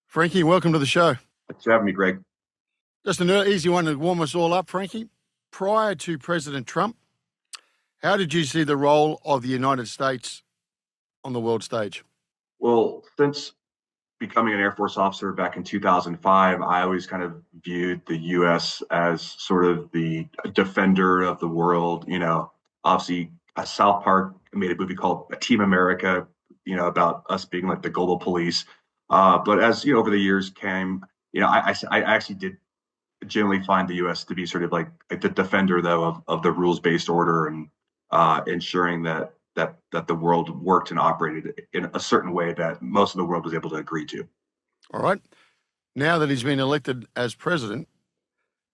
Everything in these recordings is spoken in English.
Franky, welcome to the show. Thanks for having me, Greg. Just an easy one to warm us all up, Franky. Prior to President Trump, how did you see the role of the United States on the world stage? Well, since becoming an Air Force officer back in 2005, I always kind of viewed the U.S. as sort of the defender of the world. Obviously, South Park made a movie called Team America, about us being like the global police. But as over the years came, I actually did generally find the U.S. to be sort of like the defender, though, of the rules-based order and ensuring that the world worked and operated in a certain way that most of the world was able to agree to. All right. Now that he's been elected as president,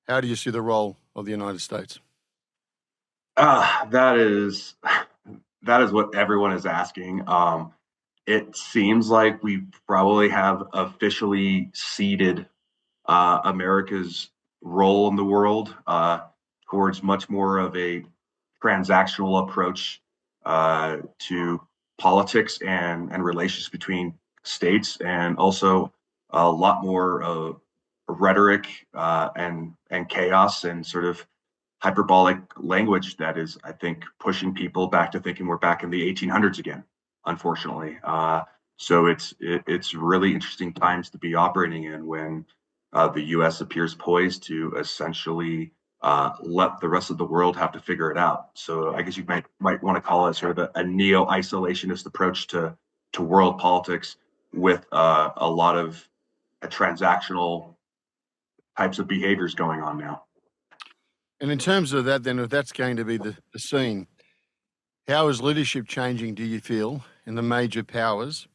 how do you see the role of the United States? That is what everyone is asking. It seems like we probably have officially ceded America's role in the world towards much more of a transactional approach to politics and relations between states, and also a lot more rhetoric and chaos and sort of hyperbolic language that is, I think, pushing people back to thinking we're back in the 1800s again, unfortunately. So it's really interesting times to be operating in when the U.S. appears poised to essentially let the rest of the world have to figure it out. So I guess you might want to call it sort of a neo-isolationist approach to world politics, with a lot of transactional types of behaviors going on now. And in terms of that, then, if that's going to be the scene, how is leadership changing, do you feel, in the major powers?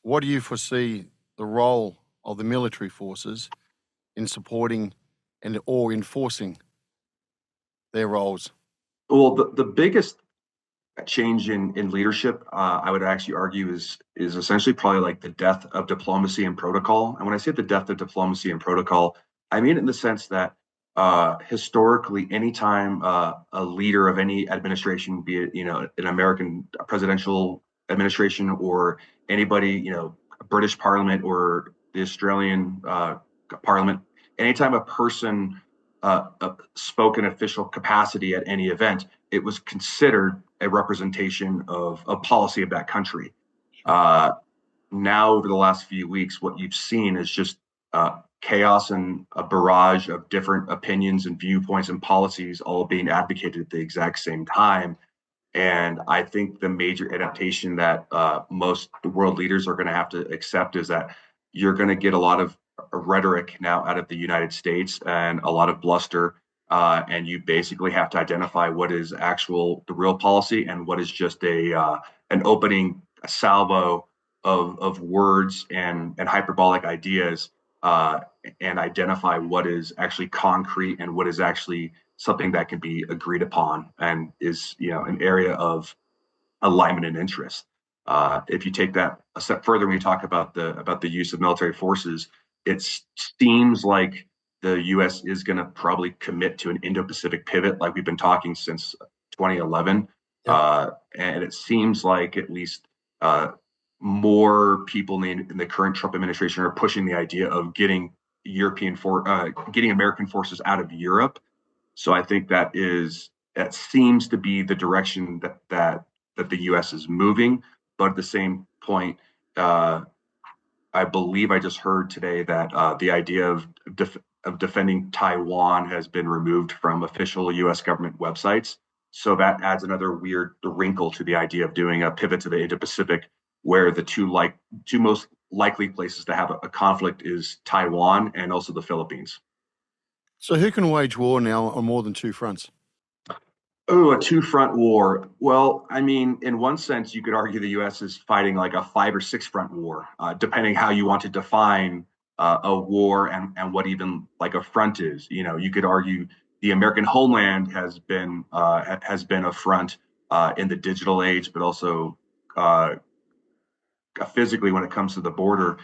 What do you foresee the role of the military forces in supporting or enforcing their roles? Well, the biggest change in leadership, I would actually argue, is essentially probably like the death of diplomacy and protocol. And when I say the death of diplomacy and protocol, I mean it in the sense that historically, anytime a leader of any administration, be it an American presidential administration or anybody, British Parliament or the Australian Parliament, anytime a person spoke in official capacity at any event, it was considered a representation of a policy of that country. Now, over the last few weeks, what you've seen is just chaos and a barrage of different opinions and viewpoints and policies all being advocated at the exact same time. And I think the major adaptation that most world leaders are going to have to accept is that you're going to get a lot of rhetoric now out of the United States and a lot of bluster. And you basically have to identify what is the real policy and what is just an opening salvo of words and hyperbolic ideas, and identify what is actually concrete and what is actually something that can be agreed upon and is an area of alignment and interest. If you take that a step further, when you talk about the use of military forces, it seems like the U.S. is going to probably commit to an Indo-Pacific pivot, like we've been talking since 2011. Yeah. And it seems like at least more people in the current Trump administration are pushing the idea of getting American forces out of Europe. So I think that seems to be the direction that the U.S. is moving. But at the same point, I believe I just heard today that the idea of defending Taiwan has been removed from official U.S. government websites. So that adds another weird wrinkle to the idea of doing a pivot to the Indo-Pacific, where the two most likely places to have a conflict is Taiwan and also the Philippines. So who can wage war now on more than two fronts? Oh, a two-front war. Well, I mean, in one sense, you could argue the U.S. is fighting like a 5 or 6 front war, depending how you want to define a war and what even like a front is. You could argue the American homeland has been a front in the digital age, but also physically when it comes to the border.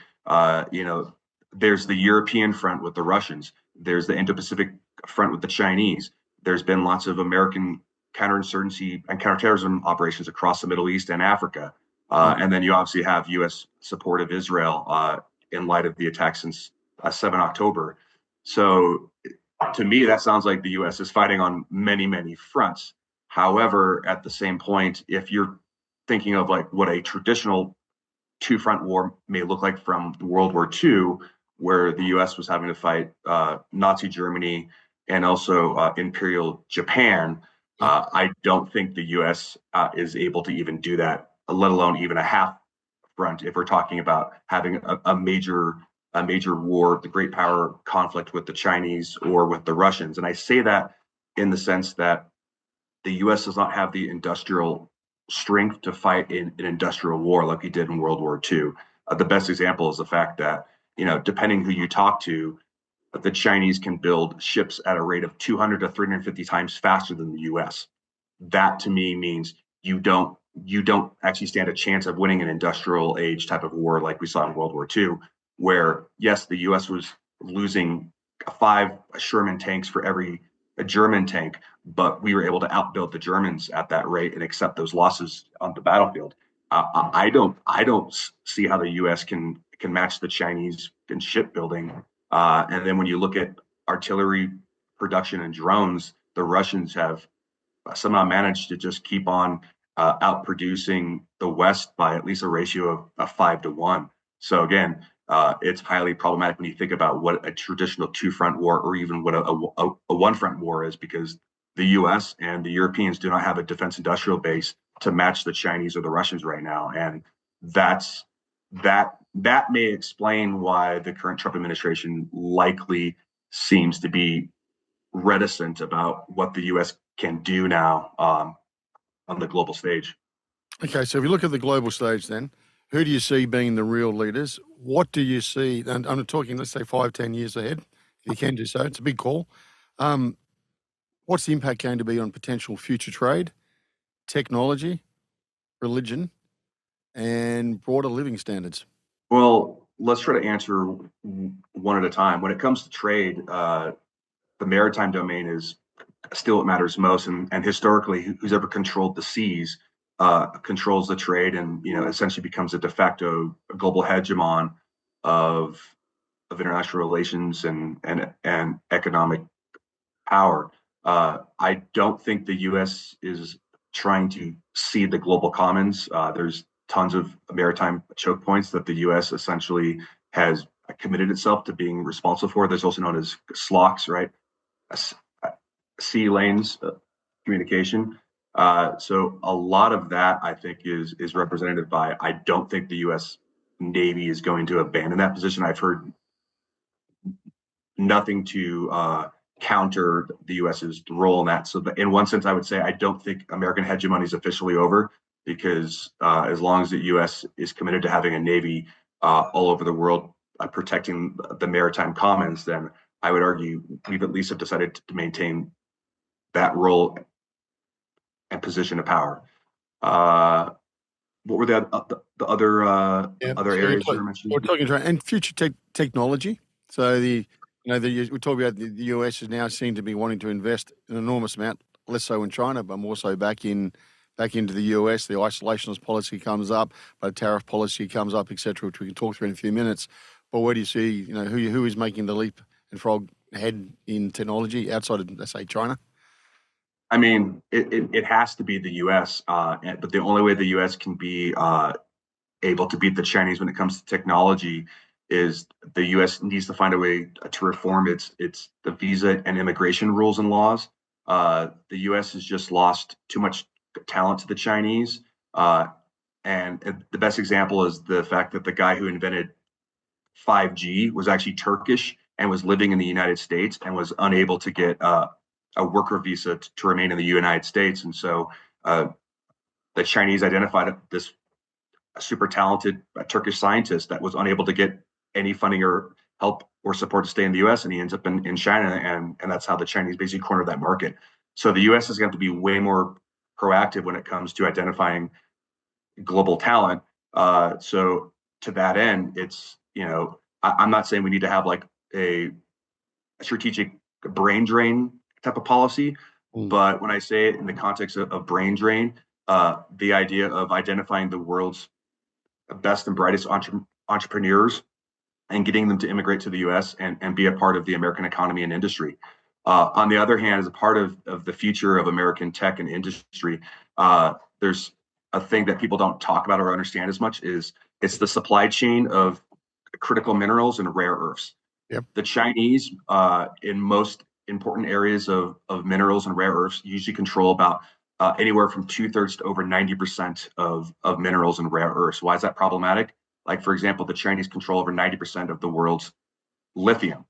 There's the European front with the Russians. There's the Indo-Pacific front with the Chinese. There's been lots of American counterinsurgency and counterterrorism operations across the Middle East and Africa. And then you obviously have U.S. support of Israel in light of the attack since 7 October. So to me, that sounds like the U.S. is fighting on many, many fronts. However, at the same point, if you're thinking of like what a traditional two-front war may look like from World War II, where the U.S. was having to fight Nazi Germany and also Imperial Japan, I don't think the U.S. Is able to even do that, let alone even a half front. If we're talking about having a major war, the great power conflict with the Chinese or with the Russians, and I say that in the sense that the U.S. does not have the industrial strength to fight in an industrial war like we did in World War II. The best example is the fact that, depending who you talk to, the Chinese can build ships at a rate of 200 to 350 times faster than the U.S. That to me means you don't actually stand a chance of winning an industrial age type of war like we saw in World War II, where yes, the U.S. was losing 5 Sherman tanks for every a German tank, but we were able to outbuild the Germans at that rate and accept those losses on the battlefield. I don't see how the U.S. can match the Chinese in shipbuilding. And then when you look at artillery production and drones, the Russians have somehow managed to just keep on outproducing the West by at least a ratio of 5 to 1. So again, it's highly problematic when you think about what a traditional two-front war or even what a one-front war is, because the U.S. and the Europeans do not have a defense industrial base to match the Chinese or the Russians right now, and that may explain why the current Trump administration likely seems to be reticent about what the U.S. can do now on the global stage. Okay, so if you look at the global stage then, who do you see being the real leaders? What do you see, and I'm talking, let's say 5, 10 years ahead, if you can do so, it's a big call. What's the impact going to be on potential future trade, technology, religion, and broader living standards? Well, let's try to answer one at a time. When it comes to trade, the maritime domain is still what matters most, and historically, who's ever controlled the seas controls the trade, and essentially becomes a de facto global hegemon of international relations and economic power. I don't think the U.S. is trying to cede the global commons. There's tons of maritime choke points that the U.S. essentially has committed itself to being responsible for. There's also known as SLOCs, right? Sea lanes communication. So a lot of that, I think, is represented by. I don't think the U.S. Navy is going to abandon that position. I've heard nothing to counter the U.S.'s role in that. So, in one sense, I would say I don't think American hegemony is officially over, because as long as the U.S. is committed to having a navy all over the world protecting the maritime commons, then I would argue we've at least have decided to maintain that role and position of power. What were the other other So areas you were mentioning? we're talking and future technology. So we talk about the US is now seen to be wanting to invest an enormous amount, less so in China, but more so back into the US. The isolationist policy comes up, but tariff policy comes up, etc., which we can talk through in a few minutes. But where do you see, who is making the leap and frog ahead in technology outside of, let's say, China? I mean, it has to be the U.S., but the only way the U.S. can be able to beat the Chinese when it comes to technology is the U.S. needs to find a way to reform its the visa and immigration rules and laws. The U.S. has just lost too much talent to the Chinese, and the best example is the fact that the guy who invented 5G was actually Turkish and was living in the United States and was unable to get a worker visa to remain in the United States. And so the Chinese identified this super talented Turkish scientist that was unable to get any funding or help or support to stay in the US. And he ends up in China. And that's how the Chinese basically cornered that market. So the US is going to be way more proactive when it comes to identifying global talent. So to that end, it's, I'm not saying we need to have like a strategic brain drain type of policy. But when I say it in the context of brain drain, the idea of identifying the world's best and brightest entrepreneurs and getting them to immigrate to the U.S. and be a part of the American economy and industry. On the other hand, as a part of the future of American tech and industry, there's a thing that people don't talk about or understand as much is it's the supply chain of critical minerals and rare earths. Yep. The Chinese, in most important areas of minerals and rare earths, usually control about anywhere from 2/3 to over 90% of minerals and rare earths. Why is that problematic? Like, for example, the Chinese control over 90% of the world's lithium.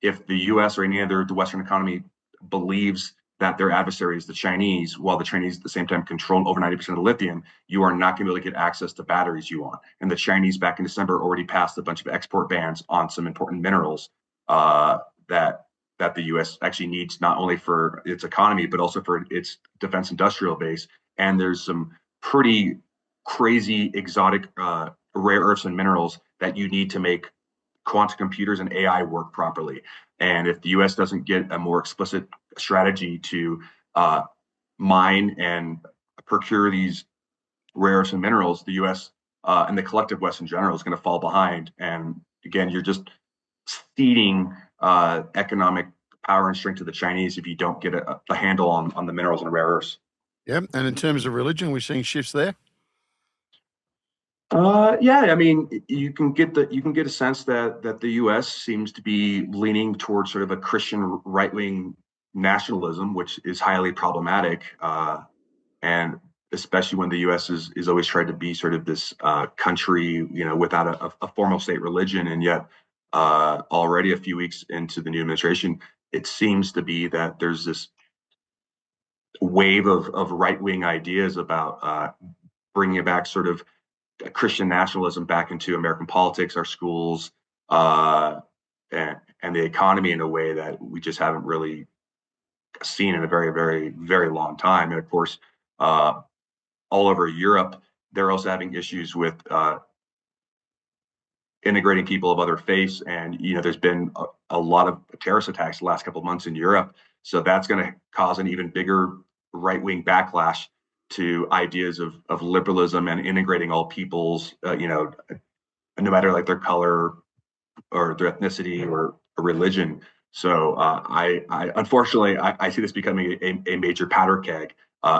If the US or any other the Western economy believes that their adversary is the Chinese, while the Chinese at the same time control over 90% of the lithium, you are not going to be able to get access to batteries you want. And the Chinese back in December already passed a bunch of export bans on some important minerals that the U.S. actually needs not only for its economy but also for its defense industrial base. And there's some pretty crazy exotic rare earths and minerals that you need to make quantum computers and AI work properly. And if the U.S. doesn't get a more explicit strategy to mine and procure these rare earths and minerals, the U.S. And the collective West in general is going to fall behind. And again, you're just ceding economic power and strength to the Chinese if you don't get a handle on the minerals and rare earths. Yeah, and in terms of religion, we're seeing shifts there. Yeah, I mean, you can get a sense that the U.S. seems to be leaning towards sort of a Christian right-wing nationalism, which is highly problematic, and especially when the U.S. is always tried to be sort of this country, without a formal state religion, and yet already a few weeks into the new administration, it seems to be that there's this wave of right-wing ideas about bringing back sort of Christian nationalism back into American politics, our schools, and the economy in a way that we just haven't really seen in a very, very, very long time. And of course, all over Europe, they're also having issues with integrating people of other faiths. And there's been a lot of terrorist attacks the last couple of months in Europe, so that's going to cause an even bigger right-wing backlash to ideas of liberalism and integrating all peoples, no matter like their color or their ethnicity or religion. So I unfortunately I see this becoming a major powder keg,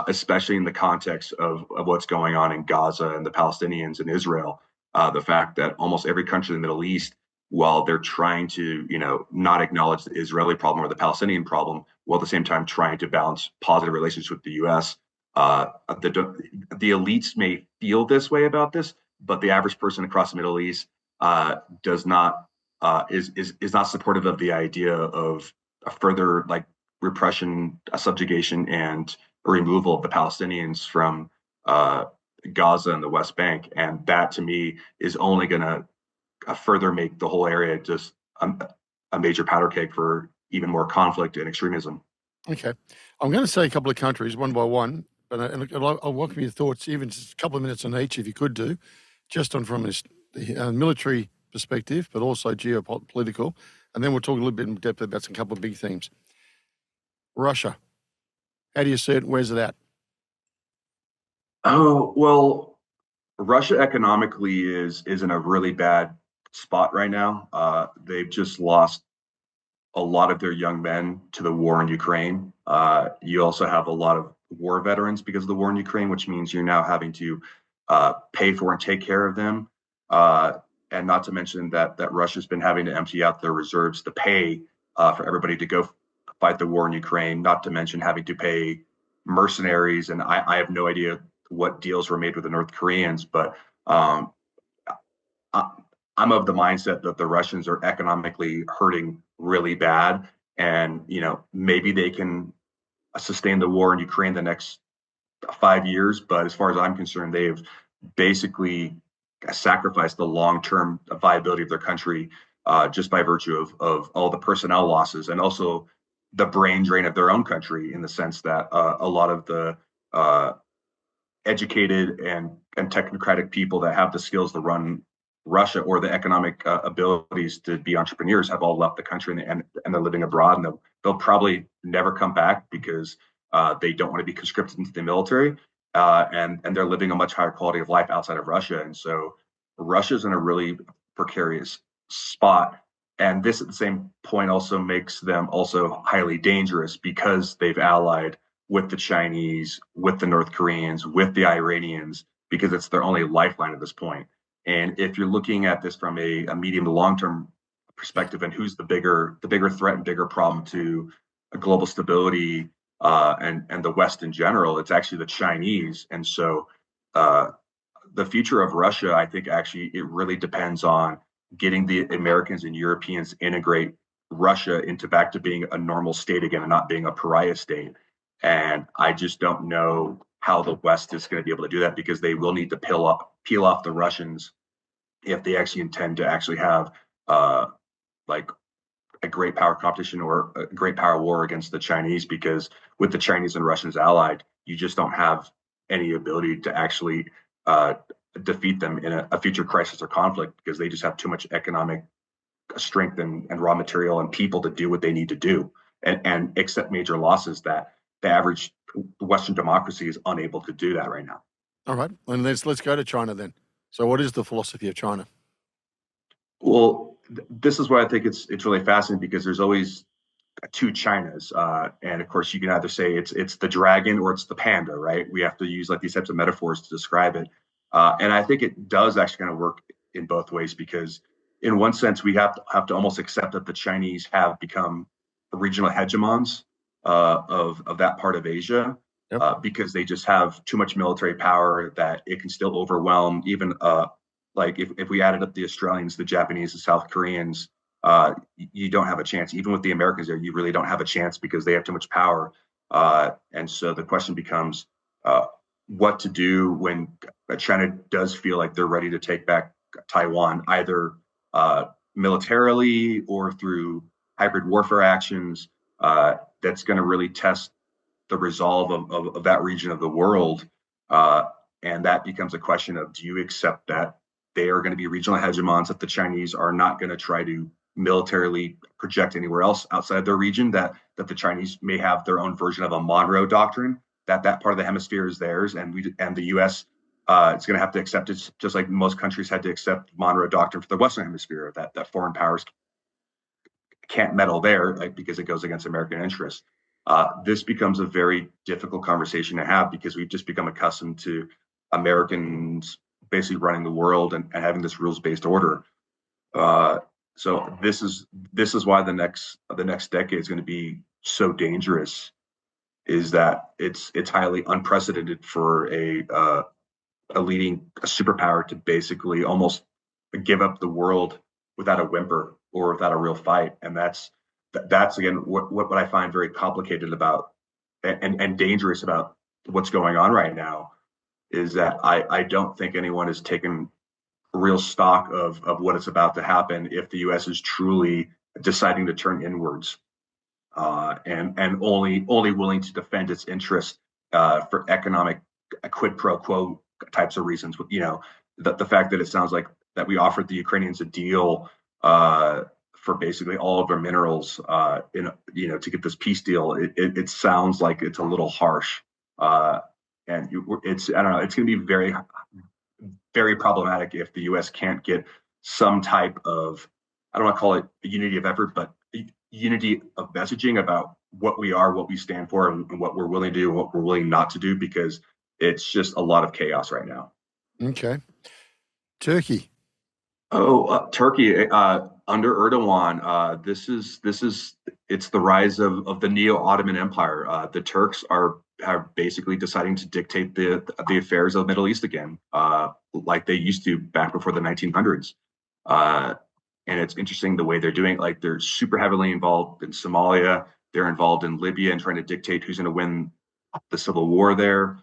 especially in the context of what's going on in Gaza and the Palestinians and Israel. The fact that almost every country in the Middle East, while they're trying to not acknowledge the Israeli problem or the Palestinian problem, while at the same time trying to balance positive relations with the U.S. The elites may feel this way about this, but the average person across the Middle East does not is not supportive of the idea of a further like repression, a subjugation, and a removal of the Palestinians from Gaza and the West Bank. And that to me is only going to further make the whole area just a major powder keg for even more conflict and extremism. Okay, I'm going to say a couple of countries one by one. And I'll welcome your thoughts, even just a couple of minutes on each, if you could do, just on from the military perspective, but also geopolitical. And then we'll talk a little bit in depth about some couple of big themes. Russia, how do you see it? Where's it at? Oh, well, Russia economically is in a really bad spot right now. They've just lost a lot of their young men to the war in Ukraine. You also have a lot of war veterans because of the war in Ukraine, which means you're now having to pay for and take care of them. And not to mention that Russia's been having to empty out their reserves to pay for everybody to go fight the war in Ukraine, not to mention having to pay mercenaries. And I have no idea what deals were made with the North Koreans, but I'm of the mindset that the Russians are economically hurting really bad. And, maybe they can sustain the war in Ukraine the next 5 years. But as far as I'm concerned, they've basically sacrificed the long-term viability of their country just by virtue of all the personnel losses and also the brain drain of their own country, in the sense that a lot of the educated and technocratic people that have the skills to run Russia or the economic abilities to be entrepreneurs have all left the country, and they're living abroad, and they'll probably never come back because they don't want to be conscripted into the military, and they're living a much higher quality of life outside of Russia. And so Russia's in a really precarious spot. And this at the same point also makes them also highly dangerous because they've allied with the Chinese, with the North Koreans, with the Iranians, because it's their only lifeline at this point. And if you're looking at this from a medium to long term perspective, and who's the bigger threat and bigger problem to global stability and the West in general, it's actually the Chinese. And so uh, the future of Russia, I think, actually, it really depends on getting the Americans and Europeans integrate Russia into back to being a normal state again and not being a pariah state. And I just don't know how the West is going to be able to do that because they will need to peel off the Russians if they actually intend to actually have like a great power competition or a great power war against the Chinese. Because with the Chinese and Russians allied, you just don't have any ability to actually uh, defeat them in a future crisis or conflict because they just have too much economic strength and raw material and people to do what they need to do and accept major losses that the average Western democracy is unable to do that right now. All right, and let's go to China then. So, what is the philosophy of China? Well, this is why I think it's really fascinating because there's always two Chinas, and of course you can either say it's the dragon or it's the panda, right? We have to use like these types of metaphors to describe it, and I think it does actually kind of work in both ways because in one sense we have to almost accept that the Chinese have become regional hegemons of that part of Asia. Yep. Because they just have too much military power that it can still overwhelm even like if we added up the Australians, the Japanese, the South Koreans, you don't have a chance. Even with the Americans there, you really don't have a chance because they have too much power. And so the question becomes what to do when China does feel like they're ready to take back Taiwan, either militarily or through hybrid warfare actions. That's going to really test the resolve of that region of the world. And that becomes a question of do you accept that they are going to be regional hegemons, that the Chinese are not going to try to militarily project anywhere else outside their region, that the Chinese may have their own version of a Monroe Doctrine, that part of the hemisphere is theirs, and the U.S. It's going to have to accept it, just like most countries had to accept Monroe Doctrine for the Western Hemisphere, that foreign powers can't meddle there, like because it goes against American interests. This becomes a very difficult conversation to have because we've just become accustomed to Americans basically running the world and having this rules-based order. So this is why the next decade is going to be so dangerous. Is that it's highly unprecedented for a leading superpower to basically almost give up the world without a whimper or without a real fight, and that's again what I find very complicated about and dangerous about what's going on right now is that I don't think anyone has taken real stock of what is about to happen if the U.S. is truly deciding to turn inwards and only willing to defend its interests for economic quid pro quo types of reasons. You know, the fact that it sounds like that we offered the Ukrainians a deal for basically all of their minerals to get this peace deal. It sounds like it's a little harsh. And it's I don't know. It's going to be very very problematic if the U.S. can't get some type of I don't want to call it a unity of effort, but unity of messaging about what we are, what we stand for, and what we're willing to do, and what we're willing not to do, because it's just a lot of chaos right now. Okay, Turkey. Oh, Turkey under Erdogan. It's the rise of the Neo-Ottoman Empire. The Turks are basically deciding to dictate the affairs of the Middle East again, like they used to back before the 1900s. And it's interesting the way they're doing it. Like they're super heavily involved in Somalia. They're involved in Libya and trying to dictate who's going to win the civil war there.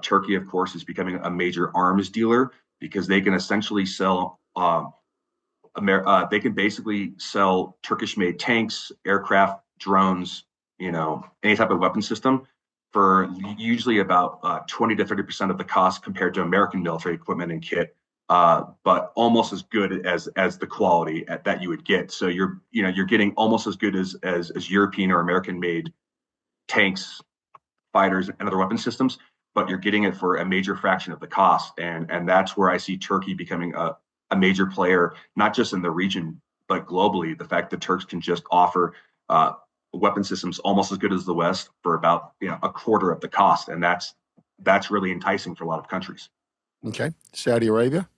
Turkey, of course, is becoming a major arms dealer because they can essentially sell. They can basically sell Turkish-made tanks, aircraft, drones, any type of weapon system for usually about 20 to 30% of the cost compared to American military equipment and kit, but almost as good as the quality that you would get. So you're getting almost as good as European or American-made tanks, fighters, and other weapon systems, but you're getting it for a major fraction of the cost. And that's where I see Turkey becoming a major player, not just in the region, but globally. The fact that Turks can just offer weapon systems almost as good as the West for about a quarter of the cost, and that's really enticing for a lot of countries. Okay. Saudi Arabia?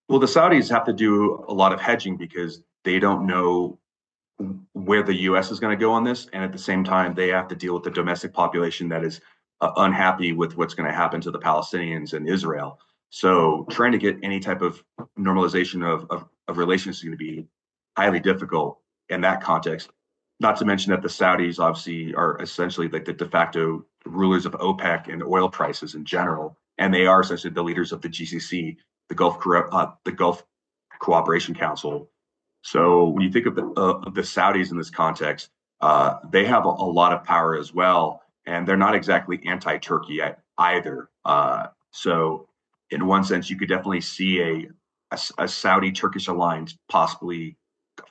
Well, the Saudis have to do a lot of hedging because they don't know where the U.S. is going to go on this, and at the same time, they have to deal with the domestic population that is unhappy with what's going to happen to the Palestinians and Israel. So, trying to get any type of normalization of relations is going to be highly difficult in that context. Not to mention that the Saudis obviously are essentially like the de facto rulers of OPEC and oil prices in general, and they are essentially the leaders of the GCC, the Gulf Cooperation Council. So when you think of the Saudis in this context, they have a lot of power as well, and they're not exactly anti-Turkey either. So in one sense, you could definitely see a Saudi-Turkish alliance possibly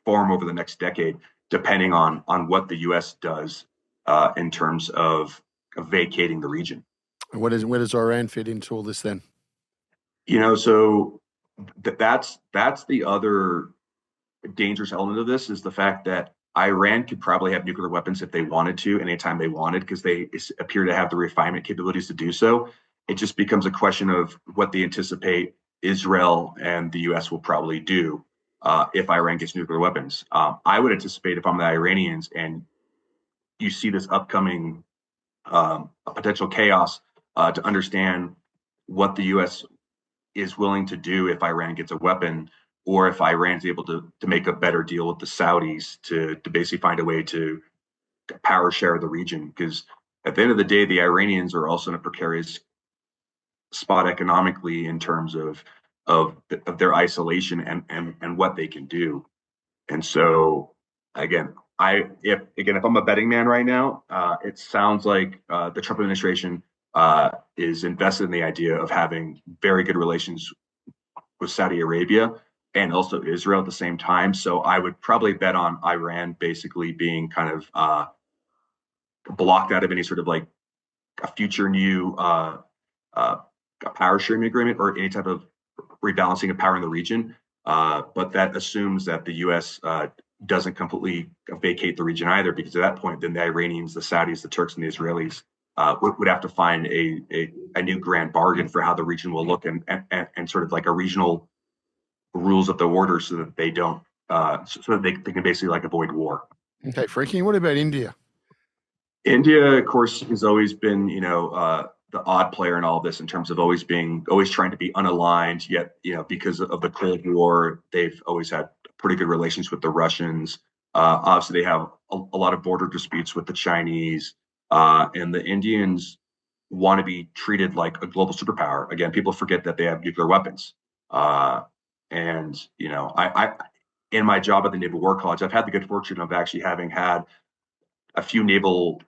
form over the next decade, depending on what the U.S. does in terms of vacating the region. Where does Iran fit into all this then? So that's the other dangerous element of this is the fact that Iran could probably have nuclear weapons if they wanted to, anytime they wanted, because they appear to have the refinement capabilities to do so. It just becomes a question of what they anticipate Israel and the U.S. will probably do if Iran gets nuclear weapons. I would anticipate if I'm the Iranians and you see this upcoming potential chaos to understand what the U.S. is willing to do if Iran gets a weapon, or if Iran's able to make a better deal with the Saudis to basically find a way to power share the region. Because at the end of the day, the Iranians are also in a precarious spot economically in terms of their isolation and what they can do. And so again, if I'm a betting man right now, it sounds like the Trump administration is invested in the idea of having very good relations with Saudi Arabia and also Israel at the same time. So I would probably bet on Iran basically being kind of blocked out of any sort of like a future new power sharing agreement or any type of rebalancing of power in the region. But that assumes that the U.S. Doesn't completely vacate the region either, because at that point, then the Iranians, the Saudis, the Turks, and the Israelis would have to find a new grand bargain for how the region will look and sort of like a regional rules of the order so that they don't so that they can basically like avoid war. Okay, Franky, what about India? India, of course, has always been, the odd player in all of this in terms of always trying to be unaligned, yet, because of the Cold War, they've always had pretty good relations with the Russians. Obviously, they have a lot of border disputes with the Chinese, and the Indians want to be treated like a global superpower. Again, people forget that they have nuclear weapons. And, I in my job at the Naval War College, I've had the good fortune of actually having had a few naval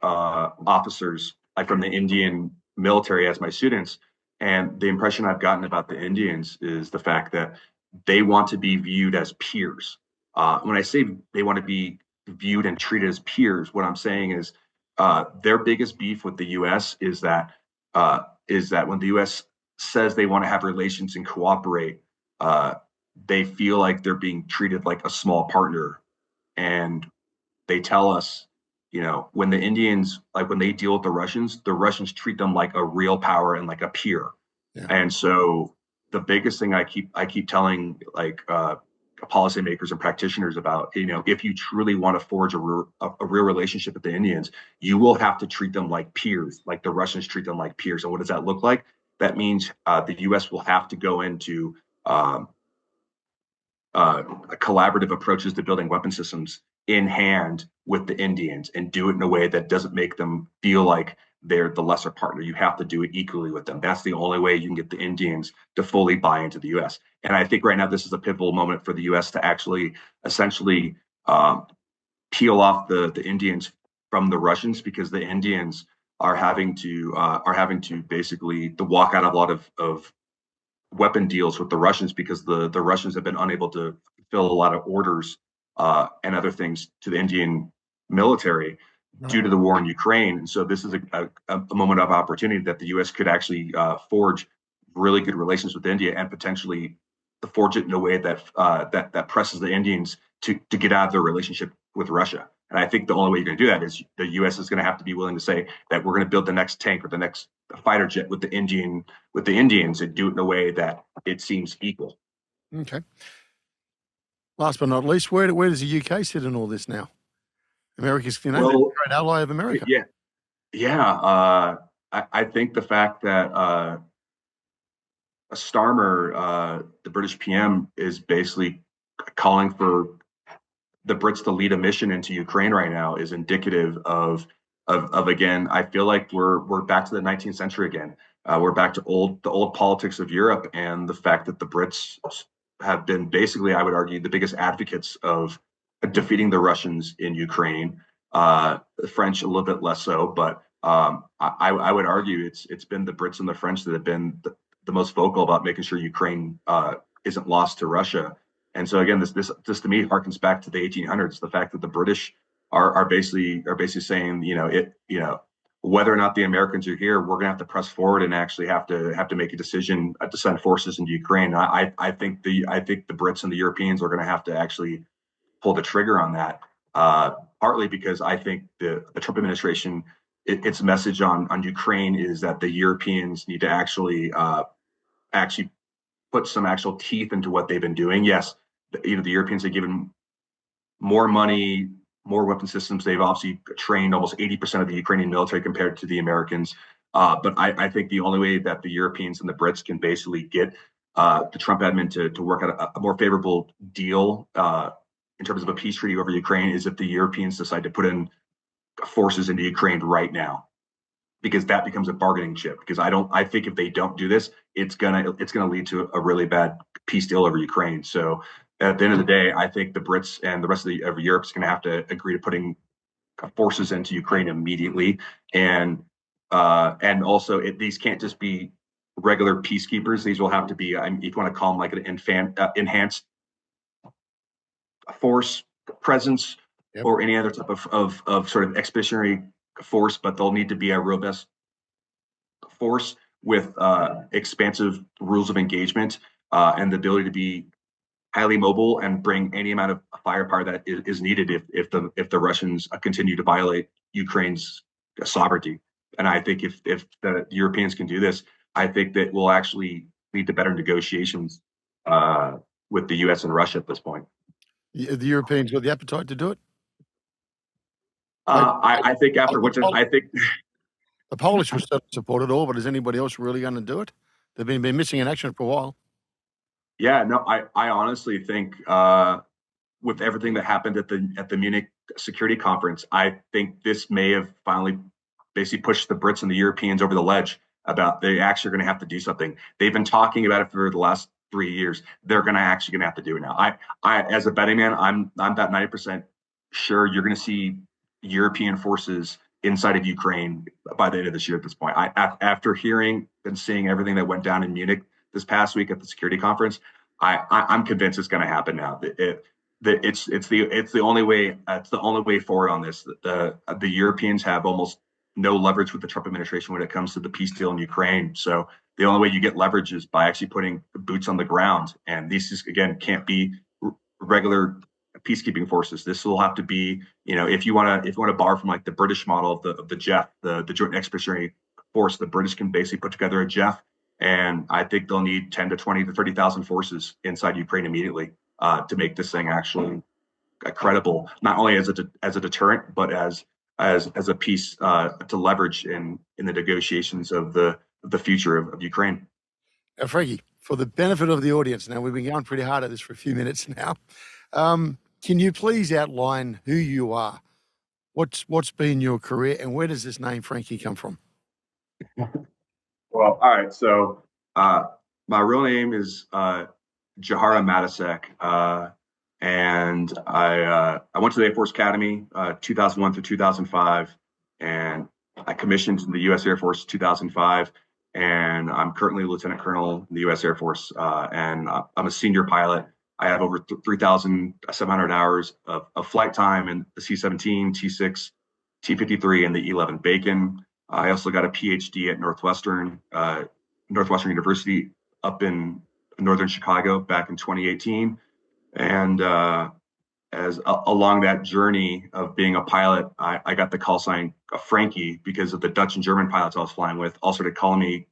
officers like from the Indian military as my students. And the impression I've gotten about the Indians is the fact that they want to be viewed as peers. When I say they want to be viewed and treated as peers, what I'm saying is their biggest beef with the U.S. is that when the U.S. says they want to have relations and cooperate, they feel like they're being treated like a small partner. And they tell us, when the Indians, like when they deal with the Russians treat them like a real power and like a peer. Yeah. And so the biggest thing I keep telling like policymakers and practitioners about, if you truly want to forge a real relationship with the Indians, you will have to treat them like peers, like the Russians treat them like peers. And what does that look like? That means the U.S. will have to go into collaborative approaches to building weapon systems in hand with the Indians and do it in a way that doesn't make them feel like they're the lesser partner. You have to do it equally with them. That's the only way you can get the Indians to fully buy into the U.S. And I think right now this is a pivotal moment for the U.S. to actually essentially peel off the Indians from the Russians, because the Indians are having to basically to walk out of a lot of weapon deals with the Russians, because the Russians have been unable to fulfill a lot of orders and other things to the Indian military due to the war in Ukraine. And so this is a moment of opportunity that the U.S. could actually forge really good relations with India and potentially forge it in a way that that presses the Indians to get out of their relationship with Russia. And I think the only way you're going to do that is the U.S. is going to have to be willing to say that we're going to build the next tank or the next fighter jet with the Indians and do it in a way that it seems equal. Okay. Last but not least, where does the UK sit in all this now? America's, they're a great ally of America. Yeah. I think the fact that Starmer, the British PM, is basically calling for the Brits to lead a mission into Ukraine right now is indicative of again. I feel like we're back to the 19th century again. We're back to the old politics of Europe, and the fact that the Brits have been basically, I would argue, the biggest advocates of defeating the Russians in Ukraine. The French a little bit less so, but I would argue it's been the Brits and the French that have been the most vocal about making sure Ukraine isn't lost to Russia. And so again, this to me harkens back to the 1800s. The fact that the British are basically saying, whether or not the Americans are here, we're going to have to press forward and actually have to make a decision to send forces into Ukraine. I think the Brits and the Europeans are going to have to actually pull the trigger on that. Partly because I think the Trump administration, its message on Ukraine is that the Europeans need to actually put some actual teeth into what they've been doing. Yes, the Europeans have given more money, more weapon systems. They've obviously trained almost 80% of the Ukrainian military compared to the Americans. But I think the only way that the Europeans and the Brits can basically get the Trump admin to work out a more favorable deal in terms of a peace treaty over Ukraine is if the Europeans decide to put in forces into Ukraine right now, because that becomes a bargaining chip. Because I think if they don't do this, it's gonna lead to a really bad peace deal over Ukraine. So at the end of the day, I think the Brits and the rest of Europe is going to have to agree to putting forces into Ukraine immediately, and also these can't just be regular peacekeepers. These will have to be, if you want to call them like an enhanced force presence, yep, or any other type of sort of expeditionary force, but they'll need to be a robust force with expansive rules of engagement and the ability to be highly mobile and bring any amount of firepower that is needed if the Russians continue to violate Ukraine's sovereignty. And I think if the Europeans can do this, I think that will actually lead to better negotiations with the U.S. and Russia at this point. The Europeans got the appetite to do it? I think after I think the Polish will support it all, but is anybody else really going to do it? They've been missing in action for a while. Yeah, no, I honestly think with everything that happened at the Munich Security Conference, I think this may have finally basically pushed the Brits and the Europeans over the ledge about they actually are going to have to do something. They've been talking about it for the last 3 years. They're going to have to do it now. I as a betting man, I'm about 90% sure you're going to see European forces inside of Ukraine by the end of this year at this point. After hearing and seeing everything that went down in Munich this past week at the security conference, I'm convinced it's going to happen now. It's the only way. It's the only way forward on this. The Europeans have almost no leverage with the Trump administration when it comes to the peace deal in Ukraine. So the only way you get leverage is by actually putting boots on the ground. And these again can't be regular peacekeeping forces. This will have to be, if you want to borrow from like the British model of the JEF, the Joint Expeditionary Force, the British can basically put together a JEF, and I think they'll need 10 to 20 to 30,000 forces inside Ukraine immediately to make this thing actually credible, not only as a deterrent, but as a piece to leverage in the negotiations of the future of Ukraine. Now, Franky, for the benefit of the audience, now we've been going pretty hard at this for a few minutes now. Can you please outline who you are? What's been your career, and where does this name Franky come from? Well, all right. So my real name is Jahara Matisek, and I went to the Air Force Academy 2001 through 2005, and I commissioned in the U.S. Air Force 2005, and I'm currently a lieutenant colonel in the U.S. Air Force, and I'm a senior pilot. I have over 3,700 hours of flight time in the C-17, T-6, T-53, and the E-11 Bacon. I also got a PhD at Northwestern University up in northern Chicago back in 2018. And along that journey of being a pilot, I got the call sign Franky because of the Dutch and German pilots I was flying with. All started calling me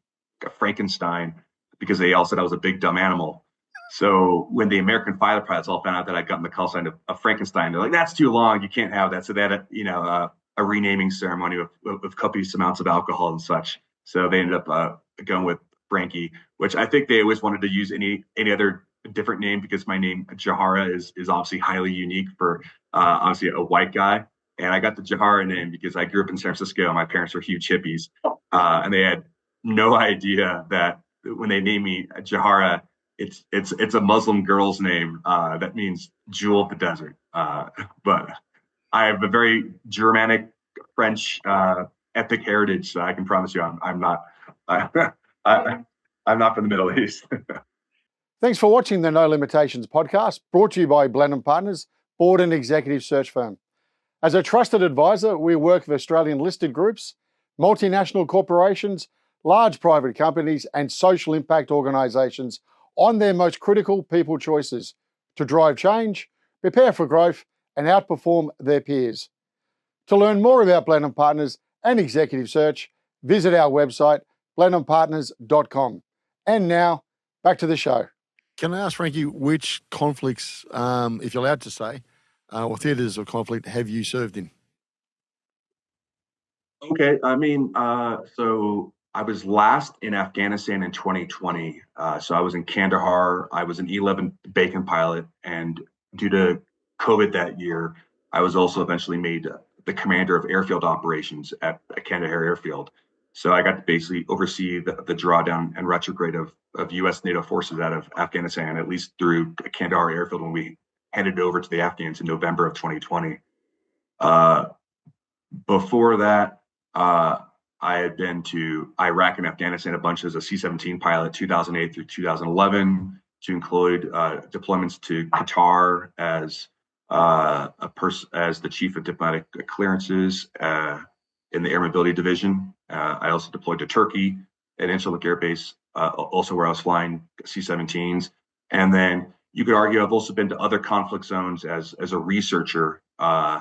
Frankenstein because they all said I was a big dumb animal. So when the American fighter pilots all found out that I'd gotten the call sign of Frankenstein, they're like, "That's too long. You can't have that." So they had a renaming ceremony with copious amounts of alcohol and such. So they ended up going with Franky, which I think they always wanted to use any other different name because my name Jahara is obviously highly unique for obviously a white guy. And I got the Jahara name because I grew up in San Francisco. My parents were huge hippies, and they had no idea that when they named me Jahara, it's a Muslim girl's name that means jewel of the desert. But I have a very Germanic, French, ethnic heritage. So I can promise you, I'm not I'm not from the Middle East. Thanks for watching the No Limitations podcast, brought to you by Blenheim Partners, board and executive search firm. As a trusted advisor, we work with Australian listed groups, multinational corporations, large private companies, and social impact organisations on their most critical people choices to drive change, prepare for growth, and outperform their peers. To learn more about Blenheim Partners and executive search, visit our website, blenheimpartners.com. And now, back to the show. Can I ask, Franky, which conflicts, if you're allowed to say, or theatres of conflict have you served in? Okay, I mean, so I was last in Afghanistan in 2020. So I was in Kandahar. I was an E-11 Bacon pilot, and due to COVID that year, I was also eventually made the commander of airfield operations at Kandahar Airfield. So I got to basically oversee the drawdown and retrograde of U.S. NATO forces out of Afghanistan, at least through Kandahar Airfield when we handed it over to the Afghans in November of 2020. Before that, I had been to Iraq and Afghanistan a bunch as a C-17 pilot, 2008 through 2011, to include deployments to Qatar as as the chief of diplomatic clearances in the Air Mobility Division. I also deployed to Turkey at Incirlik Air Base, also where I was flying C-17s. And then you could argue I've also been to other conflict zones as a researcher. So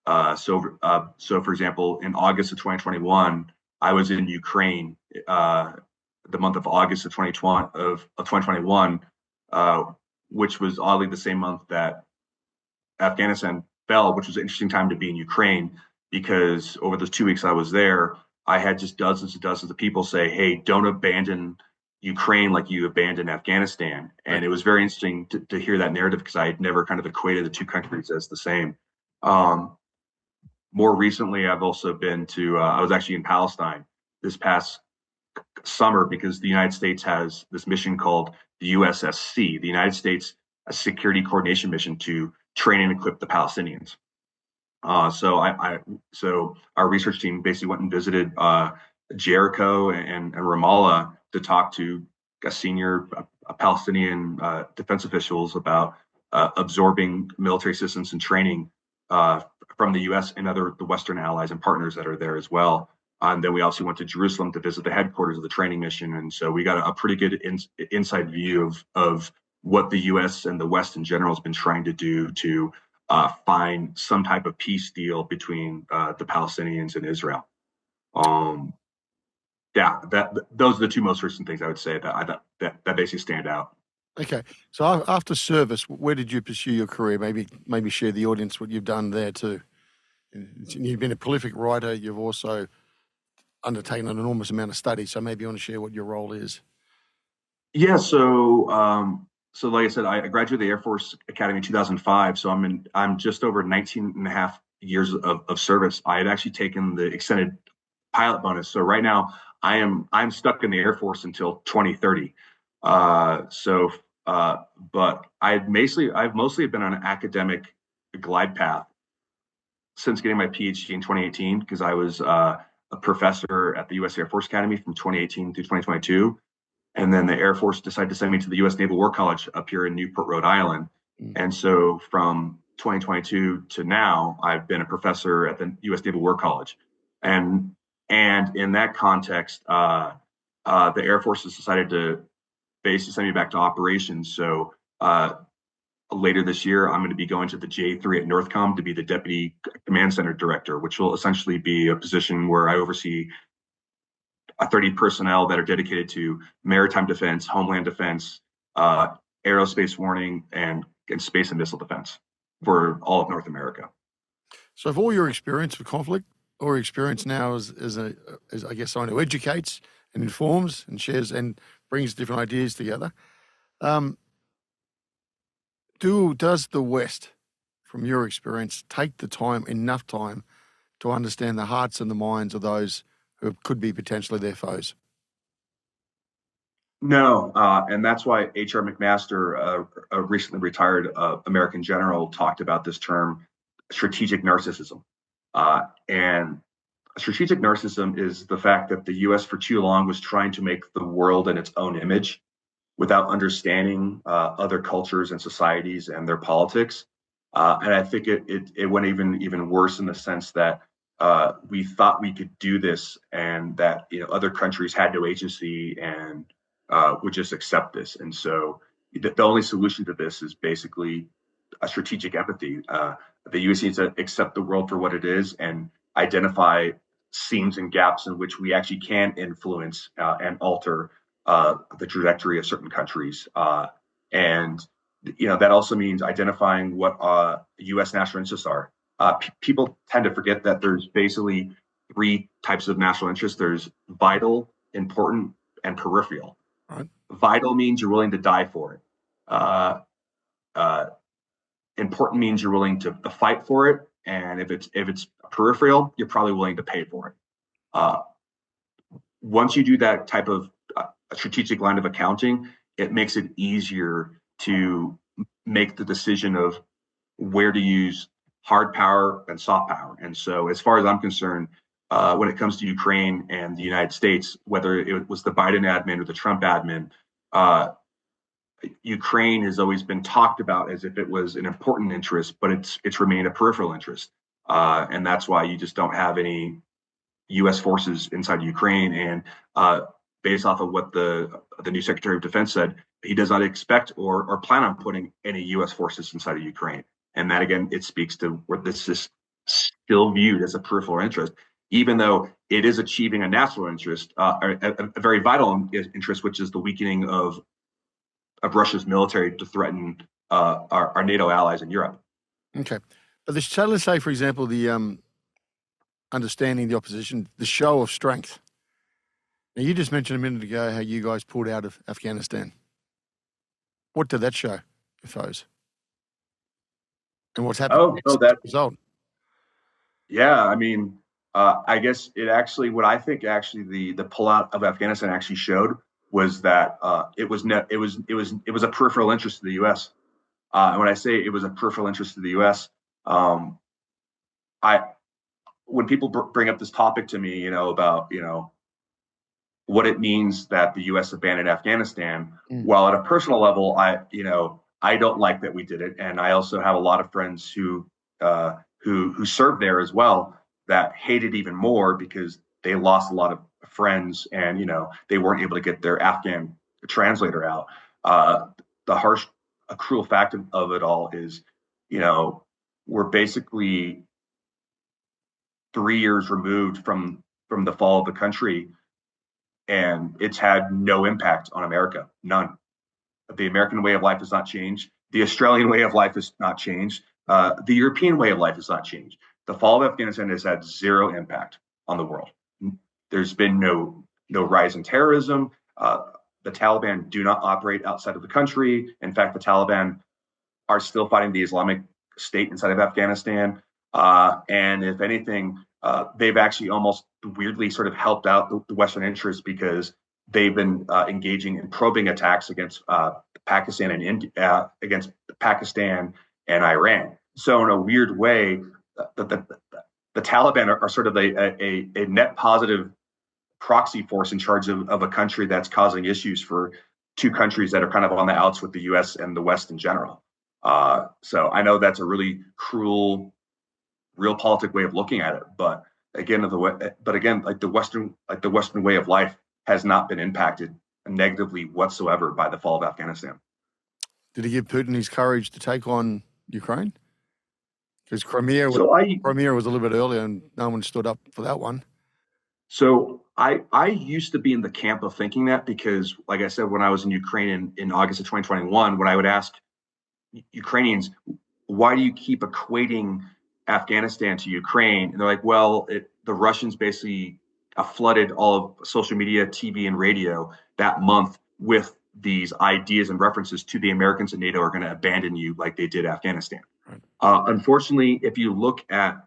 for example, in August of 2021, I was in Ukraine, the month of August of 2021, which was oddly the same month that Afghanistan fell, which was an interesting time to be in Ukraine because over those 2 weeks I was there, I had just dozens and dozens of people say, "Hey, don't abandon Ukraine like you abandoned Afghanistan." And it was very interesting to hear that narrative because I had never kind of equated the two countries as the same. More recently, I've also been to, I was actually in Palestine this past summer because the United States has this mission called the USSC, the United States Security Coordination Mission to train and equip the Palestinians. So our research team basically went and visited Jericho and Ramallah to talk to a senior Palestinian defense officials about absorbing military assistance and training from the U.S. and the Western allies and partners that are there as well. And then we also went to Jerusalem to visit the headquarters of the training mission. And so we got a pretty good inside view of what the U.S. and the West in general has been trying to do to find some type of peace deal between the Palestinians and Israel. Those are the two most recent things I would say that basically stand out. Okay, so after service, where did you pursue your career? Maybe share the audience what you've done there too. You've been a prolific writer. You've also undertaken an enormous amount of study. So maybe you want to share what your role is. Yeah. So like I said, I graduated the Air Force Academy in 2005. So I'm just over 19 and a half years of service. I had actually taken the extended pilot bonus. So right now I'm stuck in the Air Force until 2030. But I've mostly been on an academic glide path since getting my PhD in 2018 because I was a professor at the U.S. Air Force Academy from 2018 through 2022. And then the Air Force decided to send me to the U.S. Naval War College up here in Newport, Rhode Island. And so from 2022 to now, I've been a professor at the U.S. Naval War College. And in that context, the Air Force has decided to base to send me back to operations. So later this year, I'm going to be going to the J3 at Northcom to be the Deputy Command Center Director, which will essentially be a position where I oversee 30 personnel that are dedicated to maritime defense, homeland defense, aerospace warning, and space and missile defense for all of North America. So, of all your experience with conflict, or your experience now as I guess someone who educates and informs and shares and brings different ideas together, does the West, from your experience, take the time, enough time, to understand the hearts and the minds of those who could be potentially their foes? No, and that's why H.R. McMaster, a recently retired American general, talked about this term, strategic narcissism. And strategic narcissism is the fact that the U.S. for too long was trying to make the world in its own image without understanding other cultures and societies and their politics. And I think it went even worse in the sense that we thought we could do this, and that other countries had no agency and would just accept this. And so the only solution to this is basically a strategic empathy. The U.S. needs to accept the world for what it is and identify seams and gaps in which we actually can influence and alter the trajectory of certain countries. And that also means identifying what U.S. national interests are. People tend to forget that there's basically three types of national interests. There's vital, important, and peripheral. Right. Vital means you're willing to die for it. Important means you're willing to fight for it, and if it's peripheral, you're probably willing to pay for it. Once you do that type of a strategic line of accounting, it makes it easier to make the decision of where to use hard power and soft power. And so, as far as I'm concerned, when it comes to Ukraine and the United States, whether it was the Biden admin or the Trump admin, Ukraine has always been talked about as if it was an important interest, but it's remained a peripheral interest. And that's why you just don't have any U.S. forces inside Ukraine. And based off of what the new Secretary of Defense said, he does not expect or plan on putting any U.S. forces inside of Ukraine. And that, again, it speaks to where this is still viewed as a peripheral interest, even though it is achieving a national interest, a very vital interest, which is the weakening of Russia's military to threaten our NATO allies in Europe. Okay. But so let's say, for example, the understanding the opposition, the show of strength. Now, you just mentioned a minute ago how you guys pulled out of Afghanistan. What did that show your foes? And what's happened as a result? Yeah, I mean, I guess what I think the pullout of Afghanistan actually showed was that it was a peripheral interest to the U.S. And when I say it was a peripheral interest to the U.S., when people bring up this topic to me, about what it means that the U.S. abandoned Afghanistan, while at a personal level, I don't like that we did it, and I also have a lot of friends who served there as well that hate it even more because they lost a lot of friends, and they weren't able to get their Afghan translator out. The harsh, cruel fact of it all is, we're basically 3 years removed from the fall of the country, and it's had no impact on America, none. The American way of life has not changed. The Australian way of life has not changed. The European way of life has not changed. The fall of Afghanistan has had zero impact on the world. There's been no rise in terrorism. The Taliban do not operate outside of the country. In fact, the Taliban are still fighting the Islamic State inside of Afghanistan. And if anything, they've actually almost weirdly sort of helped out the Western interests, because they've been engaging in probing attacks against Pakistan and against Pakistan and Iran. So in a weird way, the Taliban are sort of a net positive proxy force in charge of a country that's causing issues for two countries that are kind of on the outs with the U.S. and the West in general. So I know that's a really cruel, realpolitik way of looking at it, but again, like the Western way of life has not been impacted negatively whatsoever by the fall of Afghanistan. Did he give Putin his courage to take on Ukraine? Because Crimea was a little bit earlier and no one stood up for that one. So I used to be in the camp of thinking that because, like I said, when I was in Ukraine in August of 2021, when I would ask Ukrainians, why do you keep equating Afghanistan to Ukraine? And they're like, well, the Russians basically flooded all of social media, TV, and radio that month with these ideas and references to the Americans and NATO are going to abandon you like they did Afghanistan. Right. Unfortunately, if you look at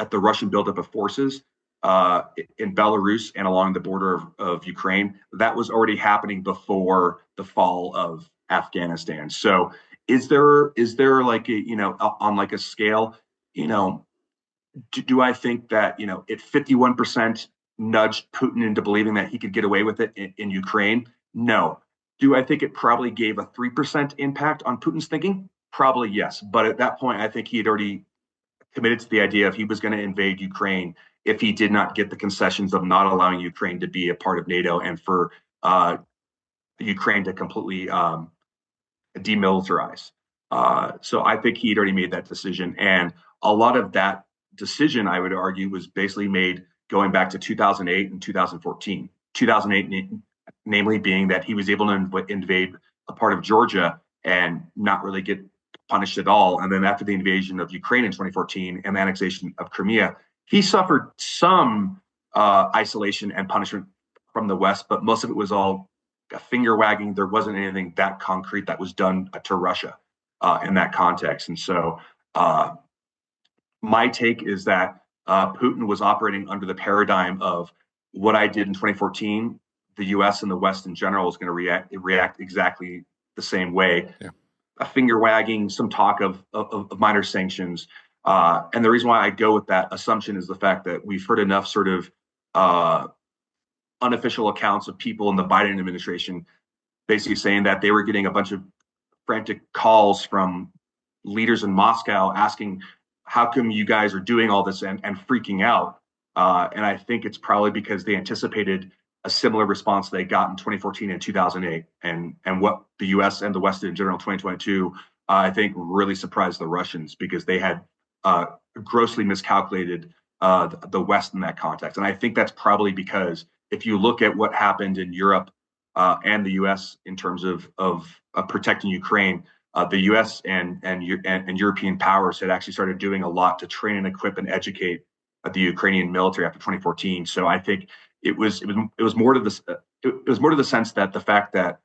the Russian buildup of forces in Belarus and along the border of Ukraine, that was already happening before the fall of Afghanistan. So is there like a, on like a scale, do I think that, it 51% nudged Putin into believing that he could get away with it in Ukraine? No. Do I think it probably gave a 3% impact on Putin's thinking? Probably yes. But at that point, I think he had already committed to the idea of he was going to invade Ukraine if he did not get the concessions of not allowing Ukraine to be a part of NATO and for Ukraine to completely demilitarize. So I think he'd already made that decision. And a lot of that decision, I would argue, was basically made going back to 2008 and 2014. 2008, namely being that he was able to invade a part of Georgia and not really get punished at all. And then after the invasion of Ukraine in 2014 and the annexation of Crimea, he suffered some isolation and punishment from the West, but most of it was all finger wagging. There wasn't anything that concrete that was done to Russia in that context. And so my take is that Putin was operating under the paradigm of what I did in 2014. The U.S. and the West in general is going to react exactly the same way. Yeah. A finger wagging, some talk of minor sanctions. And the reason why I go with that assumption is the fact that we've heard enough sort of unofficial accounts of people in the Biden administration basically saying that they were getting a bunch of frantic calls from leaders in Moscow asking, how come you guys are doing all this and freaking out? And I think it's probably because they anticipated a similar response they got in 2014 and 2008. And what the US and the West in general, 2022, I think really surprised the Russians because they had grossly miscalculated the West in that context. And I think that's probably because if you look at what happened in Europe and the U.S. in terms of protecting Ukraine, the U.S. and European powers had actually started doing a lot to train and equip and educate the Ukrainian military after 2014. So I think it was more to this. It was more to the sense that the fact that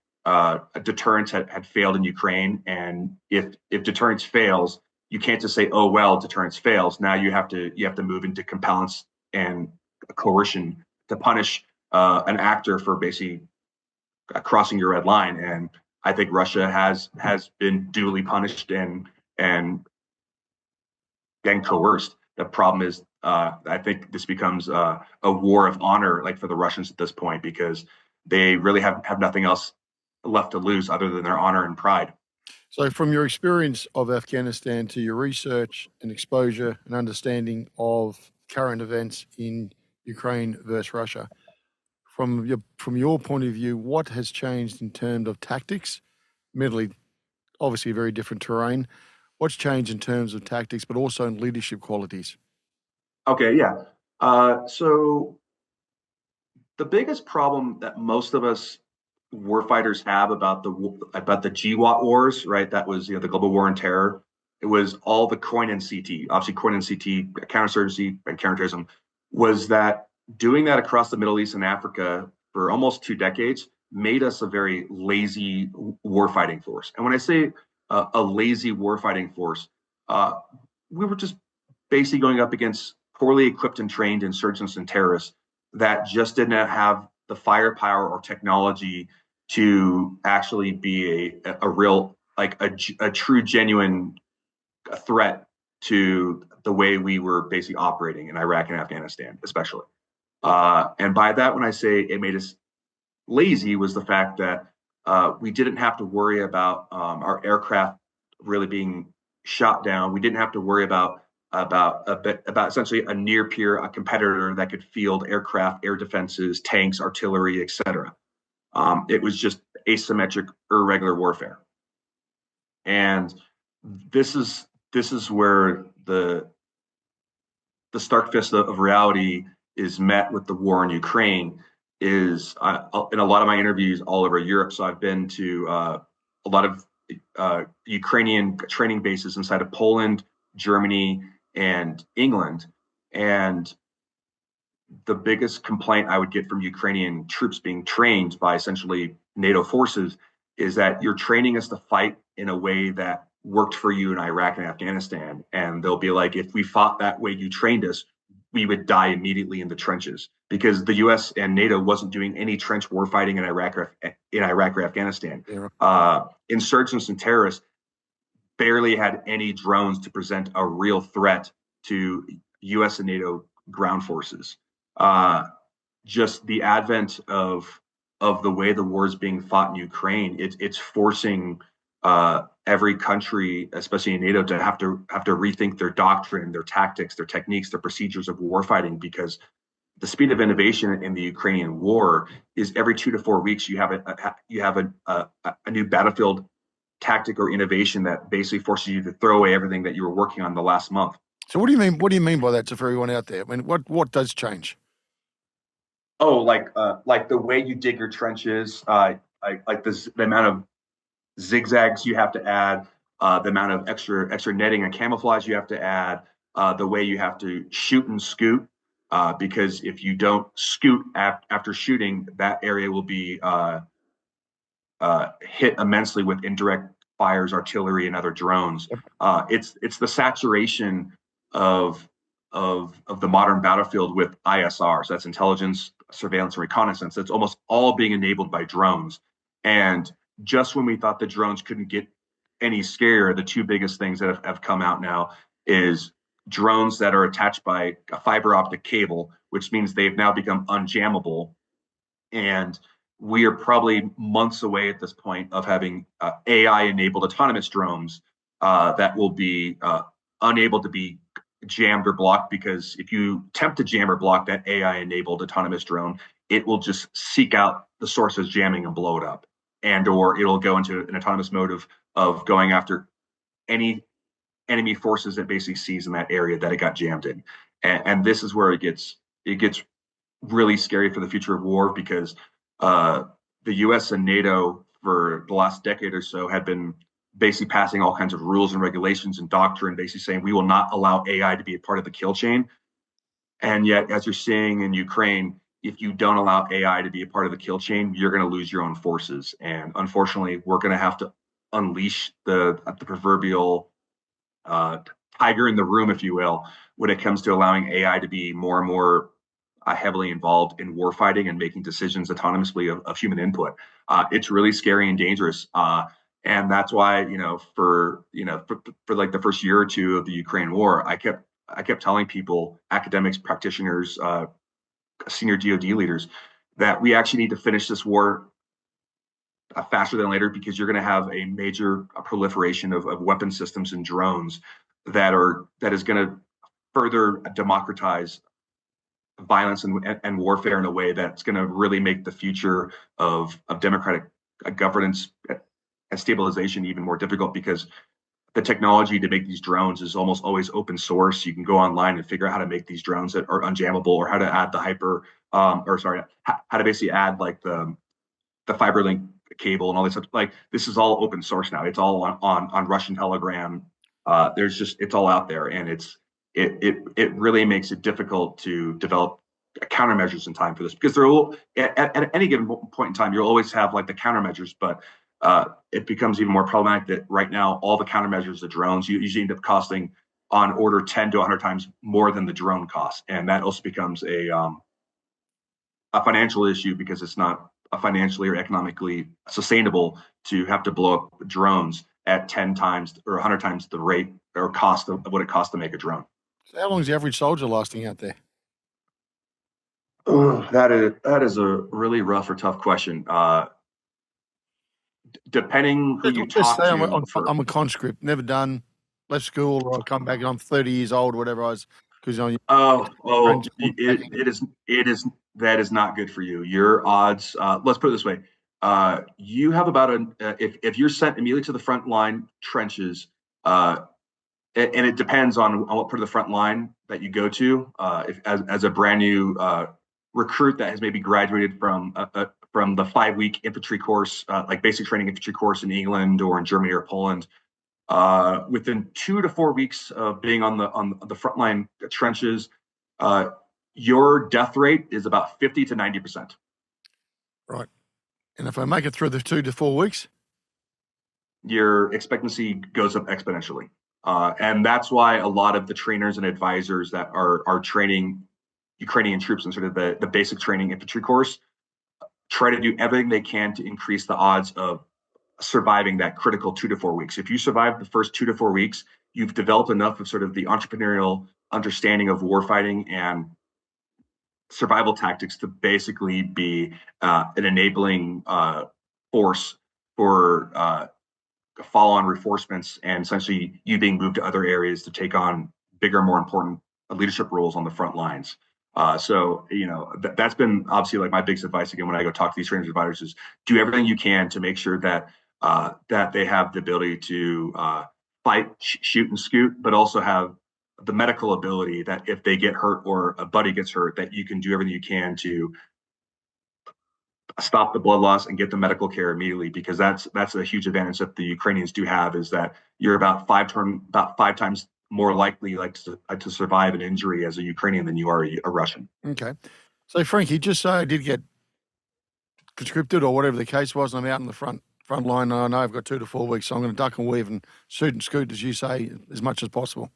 deterrence had failed in Ukraine, and if deterrence fails, you can't just say, oh well, deterrence fails. Now you have to move into compellence and coercion to punish an actor for basically crossing your red line. And I think Russia has been duly punished and coerced. The problem is, I think this becomes a war of honor, like for the Russians at this point, because they really have nothing else left to lose other than their honor and pride. So from your experience of Afghanistan to your research and exposure and understanding of current events in Ukraine versus Russia, from your point of view, what has changed in terms of tactics? Admittedly, obviously a very different terrain. What's changed in terms of tactics, but also in leadership qualities? Okay, yeah. So the biggest problem that most of us warfighters have about the GWOT wars, right? That was the global war on terror. It was all the COIN and CT, obviously COIN and CT, counterinsurgency and counterterrorism, was that doing that across the Middle East and Africa for almost 2 decades made us a very lazy warfighting force. And when I say a lazy warfighting force, we were just basically going up against poorly equipped and trained insurgents and terrorists that just didn't have the firepower or technology to actually be a real, like a true, genuine threat to the way we were basically operating in Iraq and Afghanistan, especially. And by that, when I say it made us lazy, was the fact that we didn't have to worry about our aircraft really being shot down. We didn't have to worry about essentially a near peer, a competitor that could field aircraft, air defenses, tanks, artillery, etc. It was just asymmetric, irregular warfare. And this is where the stark fist of reality is met with the war in Ukraine. Is in a lot of my interviews all over Europe. So I've been to a lot of Ukrainian training bases inside of Poland, Germany, and England. And the biggest complaint I would get from Ukrainian troops being trained by essentially NATO forces is that you're training us to fight in a way that worked for you in Iraq and Afghanistan. And they'll be like, if we fought that way you trained us, we would die immediately in the trenches because the U.S. and NATO wasn't doing any trench war fighting in Iraq or Afghanistan. Yeah. Insurgents and terrorists barely had any drones to present a real threat to U.S. and NATO ground forces. Just the advent of the way the war is being fought in Ukraine, it's forcing every country, especially in NATO, to have to rethink their doctrine, their tactics, their techniques, their procedures of war fighting, because the speed of innovation in the Ukrainian war is every 2 to 4 weeks you have a new battlefield tactic or innovation that basically forces you to throw away everything that you were working on the last month. So what do you mean? What do you mean by that, to for everyone out there? I mean, what does change? Oh, like the way you dig your trenches, like the amount of zigzags you have to add, the amount of extra netting and camouflage you have to add, the way you have to shoot and scoot, because if you don't scoot after shooting, that area will be hit immensely with indirect fires, artillery, and other drones. It's the saturation of the modern battlefield with ISRs. That's intelligence, surveillance, and reconnaissance. It's almost all being enabled by drones. And just when we thought the drones couldn't get any scarier, the two biggest things that have come out now is drones that are attached by a fiber optic cable, which means they've now become unjammable. And we are probably months away at this point of having AI-enabled autonomous drones that will be unable to be jammed or blocked, because if you attempt to jam or block that AI-enabled autonomous drone, it will just seek out the source of jamming and blow it up, and or it'll go into an autonomous mode of going after any enemy forces that basically sees in that area that it got jammed in. And this is where it gets really scary for the future of war, because the U.S. and NATO for the last decade or so had been basically passing all kinds of rules and regulations and doctrine, basically saying we will not allow AI to be a part of the kill chain. And yet, as you're seeing in Ukraine, if you don't allow AI to be a part of the kill chain, you're going to lose your own forces. And unfortunately, we're going to have to unleash the proverbial tiger in the room, if you will, when it comes to allowing AI to be more and more heavily involved in warfighting and making decisions autonomously of human input. It's really scary and dangerous. And that's why, for like the first year or two of the Ukraine war, I kept telling people, academics, practitioners, senior DoD leaders, that we actually need to finish this war faster than later, because you're going to have a major proliferation of weapon systems and drones that is going to further democratize violence and warfare in a way that's going to really make the future of democratic governance and stabilization even more difficult, because the technology to make these drones is almost always open source. You can go online and figure out how to make these drones that are unjammable, or how to add the how to basically add like the fiber link cable and all this stuff. Like, this is all open source now. It's all on Russian Telegram. It's all out there, and it really makes it difficult to develop countermeasures in time for this, because there will at any given point in time you'll always have like the countermeasures, but it becomes even more problematic that right now all the countermeasures, the drones, you usually end up costing on order 10 to 100 times more than the drone costs, and that also becomes a financial issue, because it's not financially or economically sustainable to have to blow up drones at 10 times or 100 times the rate or cost of what it costs to make a drone. So how long is the average soldier lasting out there? That is a really rough or tough question. Depending who you talk to. I'm a conscript, never done, left school, or I come back and I'm 30 years old, whatever I was, because that is not good for you. Your odds, let's put it this way. You have about if you're sent immediately to the front line trenches, and it depends on what part of the front line that you go to. If as a brand new recruit that has maybe graduated from the 5 week infantry course, like basic training infantry course in England or in Germany or Poland, within 2 to 4 weeks of being on the front line trenches, your death rate is about 50 to 90%. Right. And if I make it through the 2 to 4 weeks, your expectancy goes up exponentially. And that's why a lot of the trainers and advisors that are training Ukrainian troops in sort of the basic training infantry course try to do everything they can to increase the odds of surviving that critical 2 to 4 weeks. If you survive the first 2 to 4 weeks, you've developed enough of sort of the entrepreneurial understanding of warfighting and survival tactics to basically be an enabling force for follow-on reinforcements and essentially you being moved to other areas to take on bigger, more important leadership roles on the front lines. So, that's been obviously like my biggest advice again when I go talk to these trainers and advisors is do everything you can to make sure that that they have the ability to fight, shoot, and scoot, but also have the medical ability that if they get hurt or a buddy gets hurt, that you can do everything you can to stop the blood loss and get the medical care immediately, because that's a huge advantage that the Ukrainians do have is that you're about five times more likely to survive an injury as a Ukrainian than you are a Russian. okay. So Frankie, just say I did get conscripted or whatever the case was, and I'm out in the front line, and I know I've got 2 to 4 weeks, so I'm going to duck and weave and shoot and scoot, as you say, as much as possible.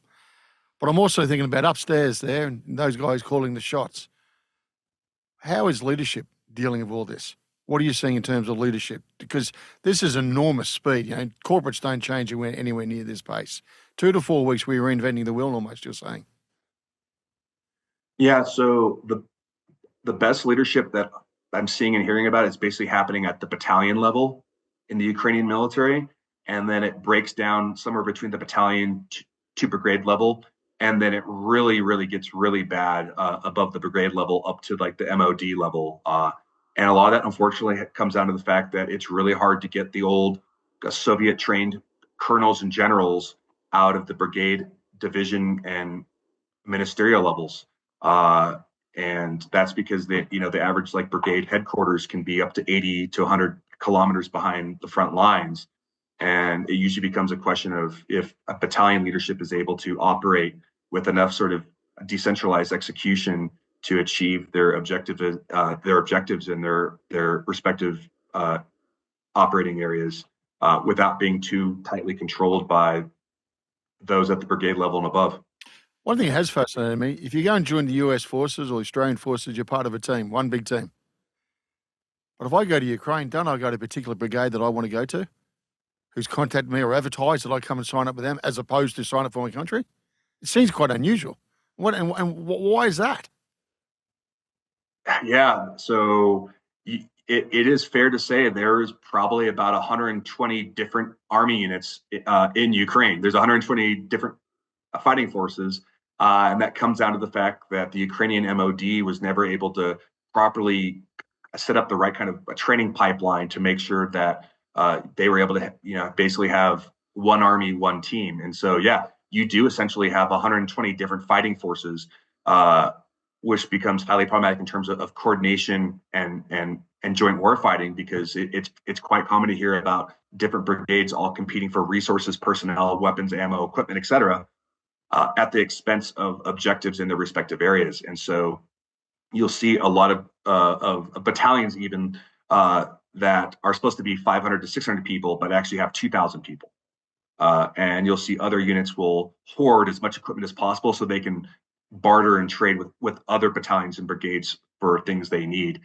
But I'm also thinking about upstairs there and those guys calling the shots. How is leadership dealing with all this? What are you seeing in terms of leadership? Because this is enormous speed. Corporates don't change anywhere near this pace. 2 to 4 weeks, we're reinventing the wheel almost, you're saying. Yeah, so the best leadership that I'm seeing and hearing about is basically happening at the battalion level in the Ukrainian military. And then it breaks down somewhere between the battalion to brigade level. And then it really, really gets really bad above the brigade level up to like the MOD level. And a lot of that, unfortunately, comes down to the fact that it's really hard to get the old Soviet trained colonels and generals out of the brigade, division, and ministerial levels. And that's because the average like brigade headquarters can be up to 80 to 100 kilometers behind the front lines. And it usually becomes a question of if a battalion leadership is able to operate with enough sort of decentralized execution to achieve their objectives in their respective operating areas without being too tightly controlled by those at the brigade level and above. One thing that has fascinated me, if you go and join the US forces or Australian forces, you're part of a team, one big team. But if I go to Ukraine, don't I go to a particular brigade that I want to go to, who's contacted me or advertised that I come and sign up with them, as opposed to sign up for my country? It seems quite unusual. And why is that? Yeah, so it is fair to say there is probably about 120 different army units in Ukraine. There's 120 different fighting forces, and that comes down to the fact that the Ukrainian MOD was never able to properly set up the right kind of a training pipeline to make sure that they were able to, basically have one army, one team. And so, yeah, you do essentially have 120 different fighting forces, which becomes highly problematic in terms of coordination and joint war fighting, because it's quite common to hear about different brigades all competing for resources, personnel, weapons, ammo, equipment, et cetera, at the expense of objectives in their respective areas. And so you'll see a lot of battalions even that are supposed to be 500 to 600 people, but actually have 2,000 people. And you'll see other units will hoard as much equipment as possible so they can barter and trade with other battalions and brigades for things they need.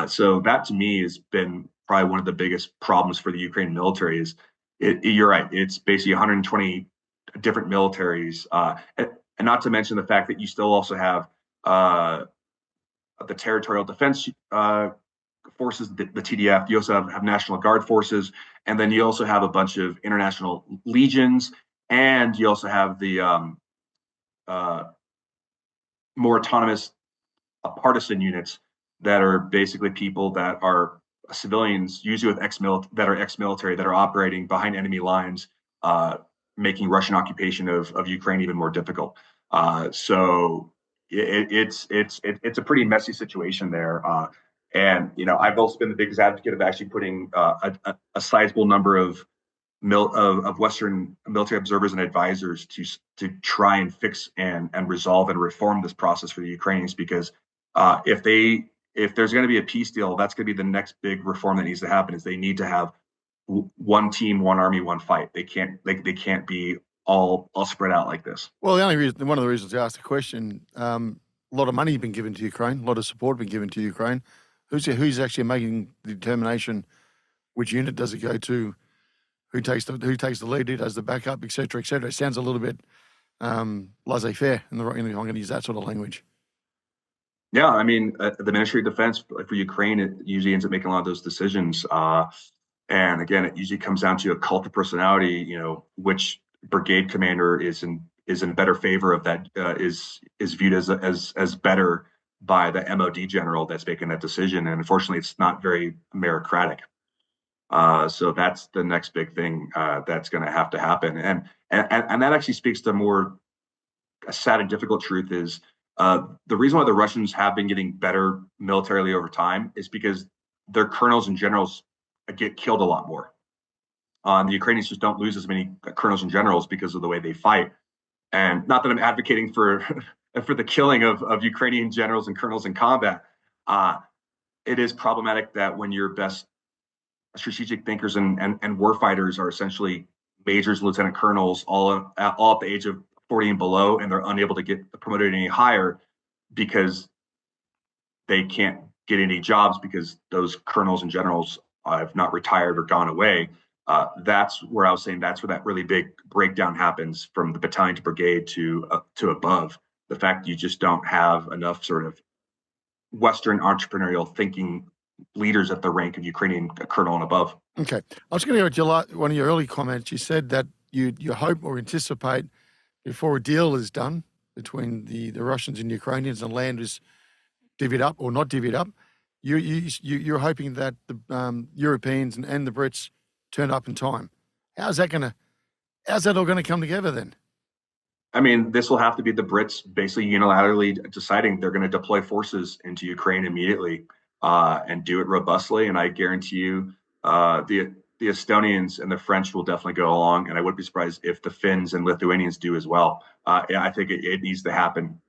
So that to me has been probably one of the biggest problems for the Ukrainian military is you're right. It's basically 120 different militaries, and not to mention the fact that you still also have the territorial defense forces, the TDF. You also have National Guard forces, and then you also have a bunch of international legions, and you also have the more autonomous partisan units that are basically people that are civilians, usually with ex-military that are operating behind enemy lines, making Russian occupation of Ukraine even more difficult. So it's a pretty messy situation there. And I've also been the biggest advocate of actually putting a sizable number of Western military observers and advisors to try and fix and resolve and reform this process for the Ukrainians, because if there's going to be a peace deal, that's going to be the next big reform that needs to happen. Is they need to have one team, one army, one fight. They can't be all spread out like this. Well, one of the reasons I asked the question, a lot of money has been given to Ukraine, a lot of support been given to Ukraine. Who's actually making the determination? Which unit does it go to? Who takes the lead? Who does the backup, et cetera, et cetera? It sounds a little bit laissez-faire, I'm going to use that sort of language. Yeah, I mean, the Ministry of Defense for Ukraine, it usually ends up making a lot of those decisions. And again, it usually comes down to a cult of personality. Which brigade commander is in better favor of that, is viewed as better by the MOD general that's making that decision. And unfortunately, it's not very meritocratic. So that's the next big thing that's going to have to happen. And that actually speaks to more a sad and difficult truth is the reason why the Russians have been getting better militarily over time is because their colonels and generals get killed a lot more. The Ukrainians just don't lose as many colonels and generals because of the way they fight. And not that I'm advocating for for the killing of Ukrainian generals and colonels in combat. It is problematic that when your best strategic thinkers and warfighters are essentially majors, lieutenant colonels, all at the age of 40 and below, and they're unable to get promoted any higher because they can't get any jobs because those colonels and generals have not retired or gone away. That's where I was saying that's where that really big breakdown happens from the battalion to brigade to above. The fact you just don't have enough sort of Western entrepreneurial thinking leaders at the rank of Ukrainian colonel and above. Okay. I was going to go to one of your early comments. You said that you hope or anticipate before a deal is done between the Russians and Ukrainians and land is divvied up or not divvied up, you're hoping that the Europeans and the Brits turn up in time. How's that all going to come together then? I mean, this will have to be the Brits basically unilaterally deciding they're going to deploy forces into Ukraine immediately and do it robustly. And I guarantee you the Estonians and the French will definitely go along. And I wouldn't be surprised if the Finns and Lithuanians do as well. I think it needs to happen.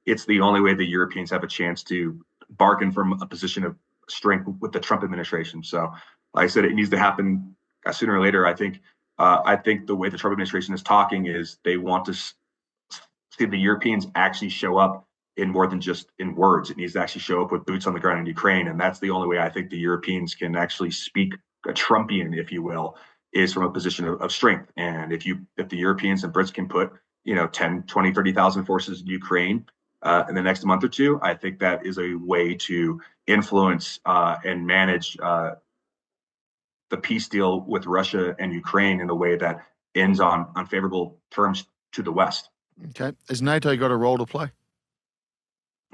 It's the only way the Europeans have a chance to bargain from a position of strength with the Trump administration. So like I said, it needs to happen sooner or later. I think the way the Trump administration is talking is they want to see the Europeans actually show up in more than just in words. It needs to actually show up with boots on the ground in Ukraine. And that's the only way I think the Europeans can actually speak a Trumpian, if you will, is from a position of strength. And if the Europeans and Brits can put 10, 20, 30,000 forces in Ukraine in the next month or two, I think that is a way to influence and manage the peace deal with Russia and Ukraine in a way that ends on favorable terms to the West. Okay. Has NATO got a role to play?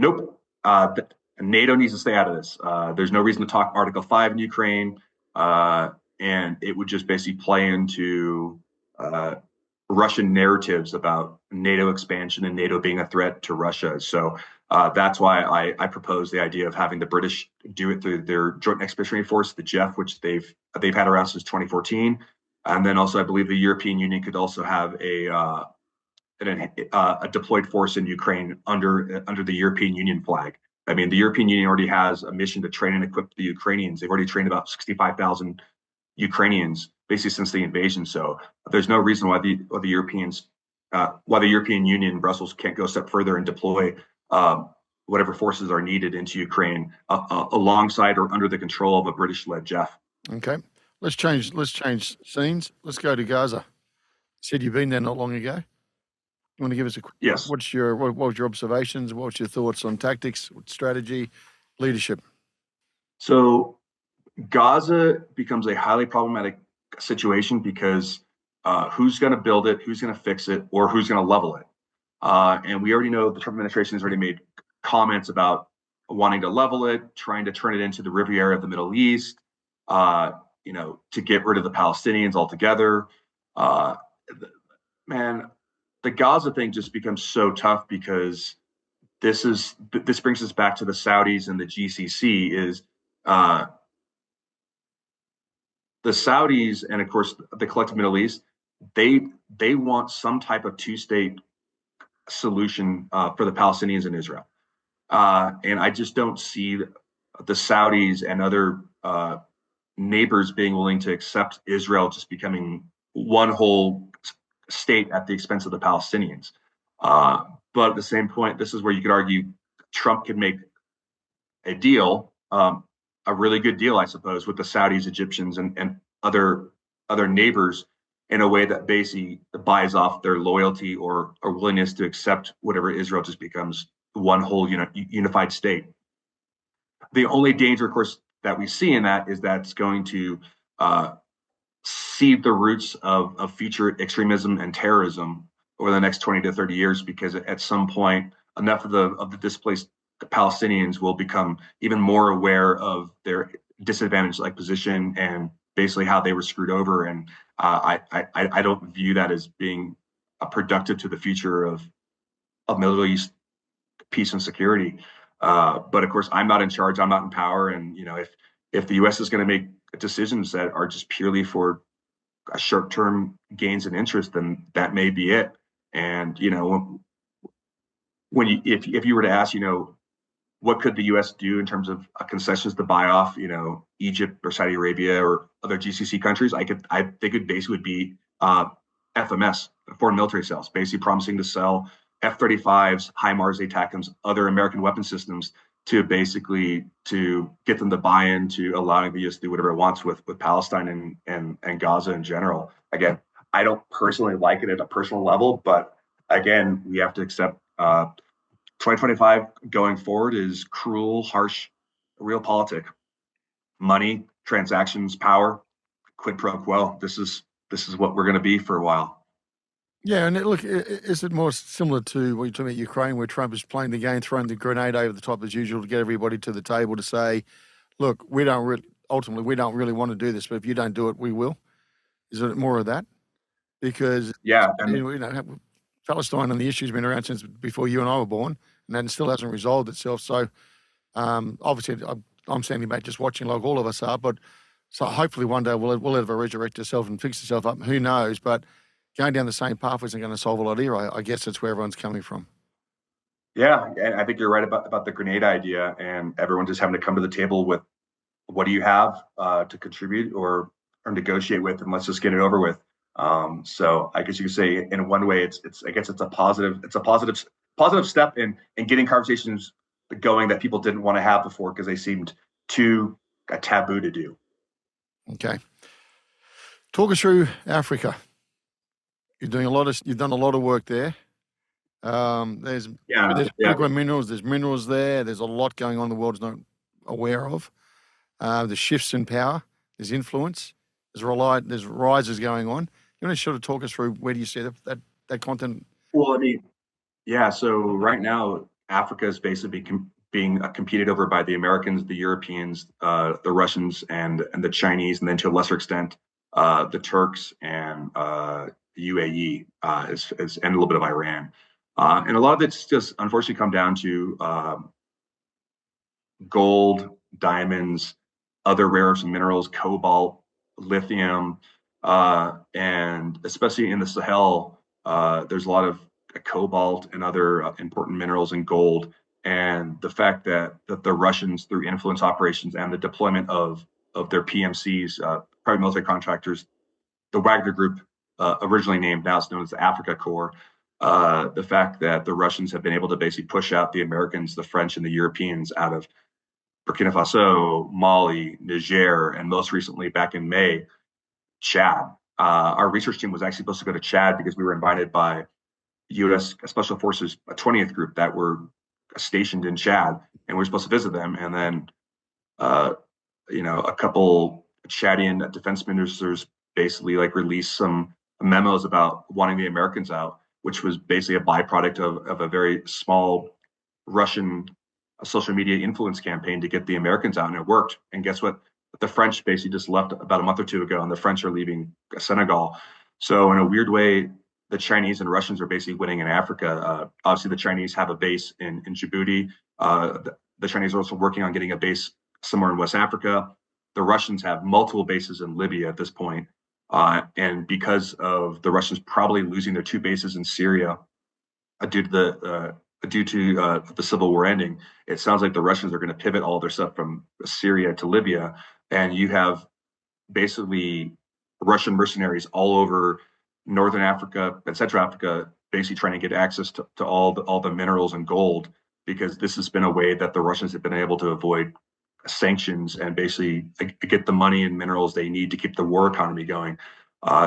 Nope. NATO needs to stay out of this. There's no reason to talk Article 5 in Ukraine, and it would just basically play into Russian narratives about NATO expansion and NATO being a threat to Russia. So that's why I propose the idea of having the British do it through their Joint Expeditionary Force, the JEF, which they've had around since 2014, and then also I believe the European Union could also have a deployed force in Ukraine under the European Union flag. I mean, the European Union already has a mission to train and equip the Ukrainians. They've already trained about 65,000 Ukrainians basically since the invasion. So there's no reason why the European Union and Brussels can't go a step further and deploy whatever forces are needed into Ukraine alongside or under the control of a British-led JEF. Okay, let's change scenes. Let's go to Gaza. You said you've been there not long ago. You want to give us a quick? Yes. What was your observations? What was your thoughts on tactics, strategy, leadership? So Gaza becomes a highly problematic situation because who's going to build it, who's going to fix it, or who's going to level it? And we already know the Trump administration has already made comments about wanting to level it, trying to turn it into the Riviera of the Middle East, to get rid of the Palestinians altogether. Uh, man, the Gaza thing just becomes so tough because this brings us back to the Saudis and the GCC. Is uh, the Saudis and of course the collective Middle East, they want some type of two-state solution for the Palestinians and Israel. And I just don't see the Saudis and other neighbors being willing to accept Israel just becoming one whole state at the expense of the Palestinians. But at the same point, this is where you could argue Trump could make a deal, a really good deal, I suppose, with the Saudis, Egyptians, and other neighbors in a way that basically buys off their loyalty or willingness to accept whatever Israel just becomes one whole unified state. The only danger, of course, that we see in that is that's going to seed the roots of future extremism and terrorism over the next 20 to 30 years, because at some point, enough of the displaced Palestinians will become even more aware of their disadvantaged position and basically how they were screwed over. And I don't view that as being productive to the future of Middle East peace and security. But of course, I'm not in charge. I'm not in power. And if the U.S. is going to make decisions that are just purely for a short-term gains and interest, then that may be it. And if you were to ask, what could the U.S. do in terms of concessions to buy off, Egypt or Saudi Arabia or other GCC countries? I think it basically would be FMS, foreign military sales, basically promising to sell F-35s, HIMARS, ATACMS, other American weapon systems to get them to buy into allowing the U.S. to do whatever it wants with Palestine and Gaza in general. Again, I don't personally like it at a personal level, but again, we have to accept 2025 going forward is cruel, harsh, realpolitik. Money, transactions, power, quid pro quo. This is what we're going to be for a while. Yeah, and look, is it more similar to what you're talking about Ukraine, where Trump is playing the game, throwing the grenade over the top as usual to get everybody to the table to say, look, ultimately we don't really want to do this, but if you don't do it, we will. Is it more of that? Because Palestine and the issue's been around since before you and I were born, and that still hasn't resolved itself. So obviously I'm standing back just watching like all of us are, but so hopefully one day we'll ever resurrect itself and fix itself up. Who knows? But going down the same path isn't going to solve a lot either. I guess that's where everyone's coming from. Yeah, and I think you're right about the grenade idea, and everyone just having to come to the table with what do you have to contribute or negotiate with, and let's just get it over with. So I guess you could say in one way, it's a positive step in getting conversations going that people didn't want to have before because they seemed too taboo to do. Okay, talk us through Africa. You've done a lot of work there. There's critical minerals. There's minerals there. There's a lot going on the world's not aware of. There's shifts in power. There's influence. There's rises going on. You want to sort of talk us through where do you see that content? Well, so right now Africa is basically being competed over by the Americans, the Europeans, the Russians, and the Chinese, and then to a lesser extent the Turks and UAE and a little bit of Iran. And a lot of it's just unfortunately come down to gold, diamonds, other rare earths and minerals, cobalt, lithium, and especially in the Sahel, there's a lot of cobalt and other important minerals and gold. And the fact that the Russians, through influence operations and the deployment of their PMCs, private military contractors, the Wagner Group, originally named, now it's known as the Africa Corps, the fact that the Russians have been able to basically push out the Americans, the French, and the Europeans out of Burkina Faso, Mali, Niger, and most recently back in May, Chad. Our research team was actually supposed to go to Chad because we were invited by U.S. Special Forces 20th Group that were stationed in Chad, and we were supposed to visit them. And then, a couple Chadian defense ministers basically released some memos about wanting the Americans out, which was basically a byproduct of a very small Russian a social media influence campaign to get the Americans out, and it worked. And guess what? The French basically just left about a month or two ago, and the French are leaving Senegal. So in a weird way, the Chinese and Russians are basically winning in Africa. Obviously, the Chinese have a base in Djibouti. The Chinese are also working on getting a base somewhere in West Africa. The Russians have multiple bases in Libya at this point. And because of the Russians probably losing their two bases in Syria due to the civil war ending, it sounds like the Russians are going to pivot all their stuff from Syria to Libya, and you have basically Russian mercenaries all over Northern Africa and Central Africa, basically trying to get access to all the minerals and gold, because this has been a way that the Russians have been able to avoid sanctions and basically get the money and minerals they need to keep the war economy going.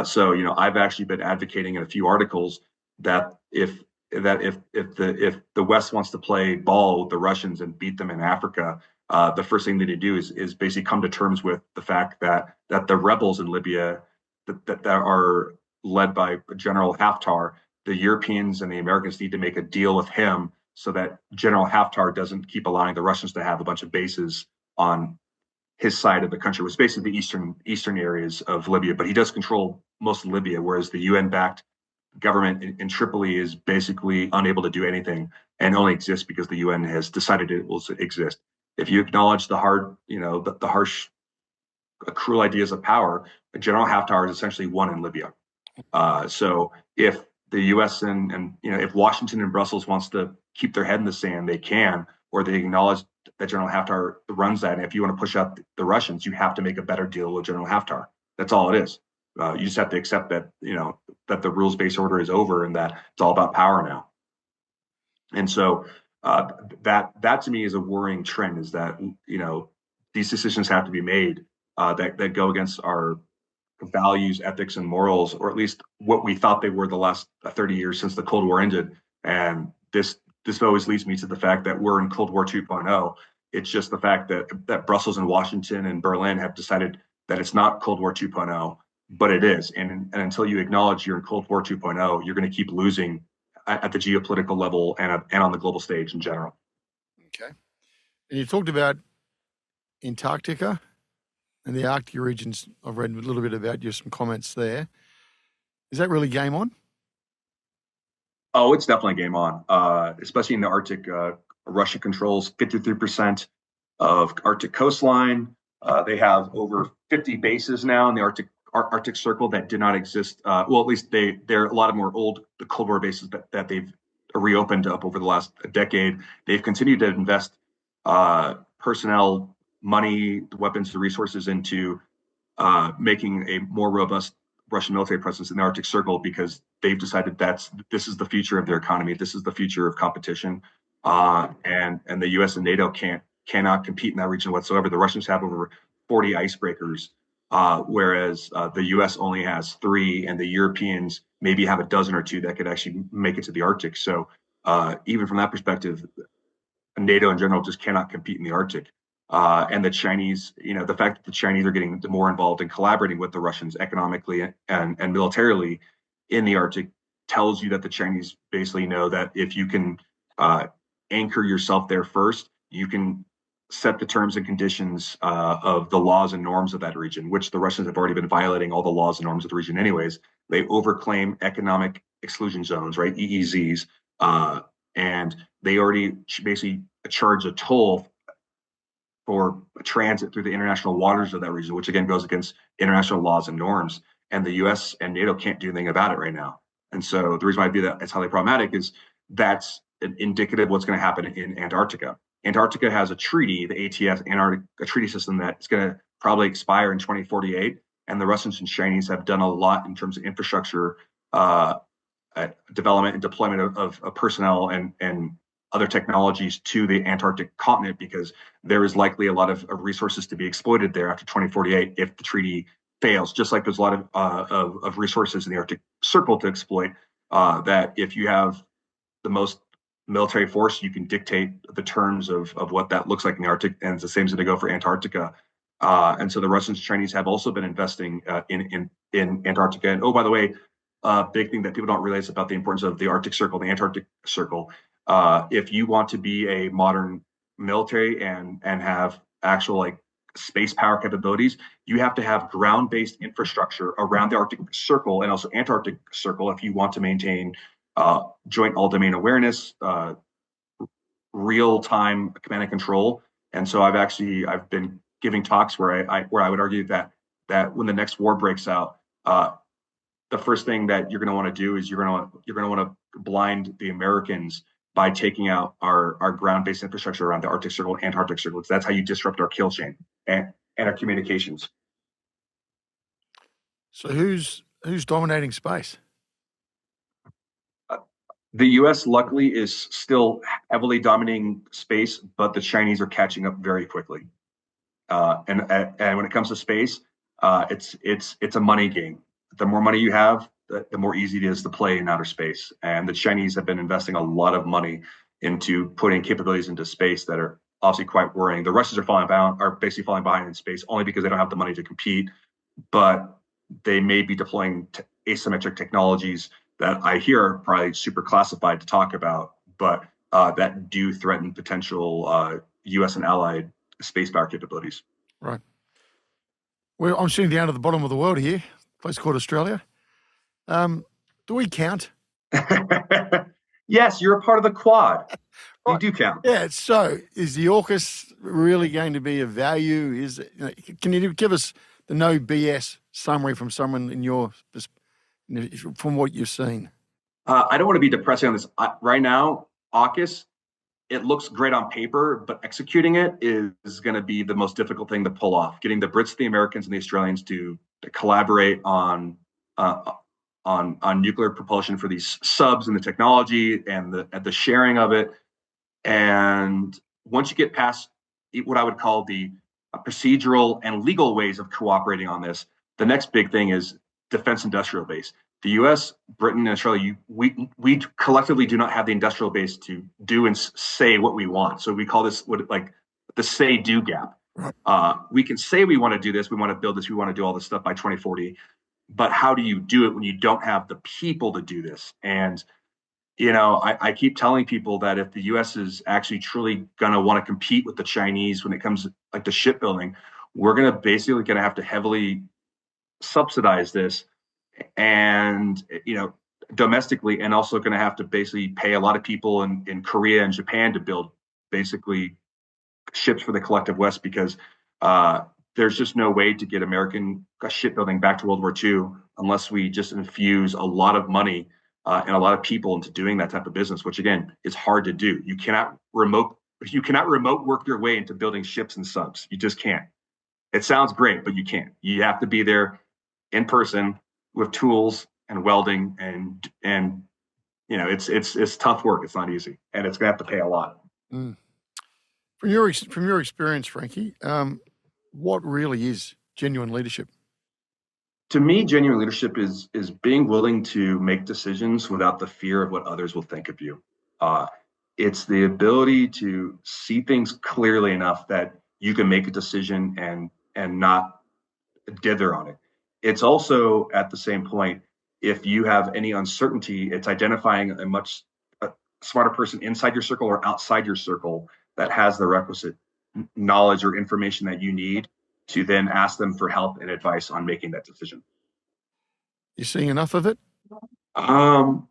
So I've actually been advocating in a few articles that if the West wants to play ball with the Russians and beat them in Africa, the first thing they need to do is basically come to terms with the fact that the rebels in Libya that are led by General Haftar, the Europeans and the Americans need to make a deal with him so that General Haftar doesn't keep allowing the Russians to have a bunch of bases on his side of the country, which is basically the eastern areas of Libya. But he does control most of Libya, whereas the UN-backed government in Tripoli is basically unable to do anything and only exists because the UN has decided it will exist. If you acknowledge the harsh, cruel ideas of power, General Haftar is essentially won in Libya. So if the U.S. and if Washington and Brussels wants to keep their head in the sand, they can, or they acknowledge that General Haftar runs that. And if you want to push out the Russians, you have to make a better deal with General Haftar. That's all it is. You just have to accept that that the rules-based order is over and that it's all about power now. And so that to me is a worrying trend. Is that these decisions have to be made that go against our values, ethics, and morals, or at least what we thought they were the last 30 years since the Cold War ended. And this always leads me to the fact that we're in Cold War 2.0. It's just the fact that Brussels and Washington and Berlin have decided that it's not Cold War 2.0, but it is. And until you acknowledge you're in Cold War 2.0, you're going to keep losing at the geopolitical level and on the global stage in general. Okay. And you talked about Antarctica and the Arctic regions. I've read a little bit about you, some comments there. Is that really game on? Oh, it's definitely game on, especially in the Arctic. Russia controls 53% of Arctic coastline. They have over 50 bases now in the Arctic Circle that did not exist. Well, at least there a lot of them were old, the Cold War bases that they've reopened up over the last decade. They've continued to invest personnel, money, weapons, the resources into making a more robust Russian military presence in the Arctic Circle, because they've decided this is the future of their economy. This is the future of competition, and the U.S. and NATO cannot compete in that region whatsoever. The Russians have over 40 icebreakers, whereas the U.S. only has 3, and the Europeans maybe have a dozen or 2 that could actually make it to the Arctic. So even from that perspective, NATO in general just cannot compete in the Arctic. And the Chinese, the fact that the Chinese are getting more involved in collaborating with the Russians economically and militarily in the Arctic tells you that the Chinese basically know that if you can anchor yourself there first, you can set the terms and conditions of the laws and norms of that region, which the Russians have already been violating all the laws and norms of the region anyways. They overclaim economic exclusion zones, right, EEZs, and they already basically charge a toll for transit through the international waters of that region, which again goes against international laws and norms. And the U.S. and NATO can't do anything about it right now. And so the reason why I view that as highly problematic is that's indicative of what's going to happen in Antarctica. Antarctica has a treaty, the ATS, a treaty system that's going to probably expire in 2048. And the Russians and Chinese have done a lot in terms of infrastructure development and deployment of personnel and other technologies to the Antarctic continent, because there is likely a lot of resources to be exploited there after 2048 if the treaty fails. Just like there's a lot of resources in the Arctic Circle to exploit. That if you have the most military force, you can dictate the terms of what that looks like in the Arctic, and it's the same as going to go for Antarctica. And so the Russians and Chinese have also been investing in Antarctica. And oh, by the way, big thing that people don't realize about the importance of the Arctic Circle, the Antarctic Circle. If you want to be a modern military and have actual like space power capabilities, you have to have ground-based infrastructure around the Arctic Circle and also Antarctic Circle if you want to maintain joint all-domain awareness, real-time command and control. And so I've been giving talks where I would argue that when the next war breaks out, the first thing that you're going to want to do is you're going to want to blind the Americans by taking out our ground-based infrastructure around the Arctic Circle and Antarctic Circle. Because that's how you disrupt our kill chain and our communications. So who's dominating space? The U.S. luckily is still heavily dominating space, but the Chinese are catching up very quickly. And when it comes to space, it's a money game. The more money you have, the more easy it is to play in outer space. And the Chinese have been investing a lot of money into putting capabilities into space that are obviously quite worrying. The Russians are basically falling behind in space only because they don't have the money to compete, but they may be deploying asymmetric technologies that I hear are probably super classified to talk about, but that do threaten potential U.S. and allied space power capabilities. Right. Well, I'm sitting down at the bottom of the world here, a place called Australia. Do we count? Yes, you're a part of the Quad. You do count. Yeah. So, is the AUKUS really going to be of value? Can you give us the no BS summary from someone from what you've seen? I don't want to be depressing on this right now. AUKUS, it looks great on paper, but executing it is going to be the most difficult thing to pull off. Getting the Brits, the Americans, and the Australians to collaborate on nuclear propulsion for these subs and the technology and the sharing of it. And once you get past what I would call the procedural and legal ways of cooperating on this, the next big thing is defense industrial base. The U.S., Britain, and Australia, we collectively do not have the industrial base to do and say what we want. So we call this the say-do gap. We can say we want to do this, we want to build this, we want to do all this stuff by 2040, but how do you do it when you don't have the people to do this? And I keep telling people that if the U.S. is actually truly going to want to compete with the Chinese when it comes like to shipbuilding, we're going to have to heavily subsidize this, and domestically, and also going to have to basically pay a lot of people in Korea and Japan to build basically ships for the collective West, because there's just no way to get American shipbuilding back to World War II unless we just infuse a lot of money and a lot of people into doing that type of business, which again is hard to do. You cannot remote work your way into building ships and subs. You just can't. It sounds great, but you can't. You have to be there in person with tools and welding, and it's tough work. It's not easy, and it's gonna have to pay a lot. Mm. From your experience, Franky, what really is genuine leadership? To me, genuine leadership is being willing to make decisions without the fear of what others will think of you. It's the ability to see things clearly enough that you can make a decision and not dither on it. It's also at the same point, if you have any uncertainty, it's identifying a much smarter person inside your circle or outside your circle that has the requisite knowledge or information that you need to then ask them for help and advice on making that decision. You seeing enough of it? No.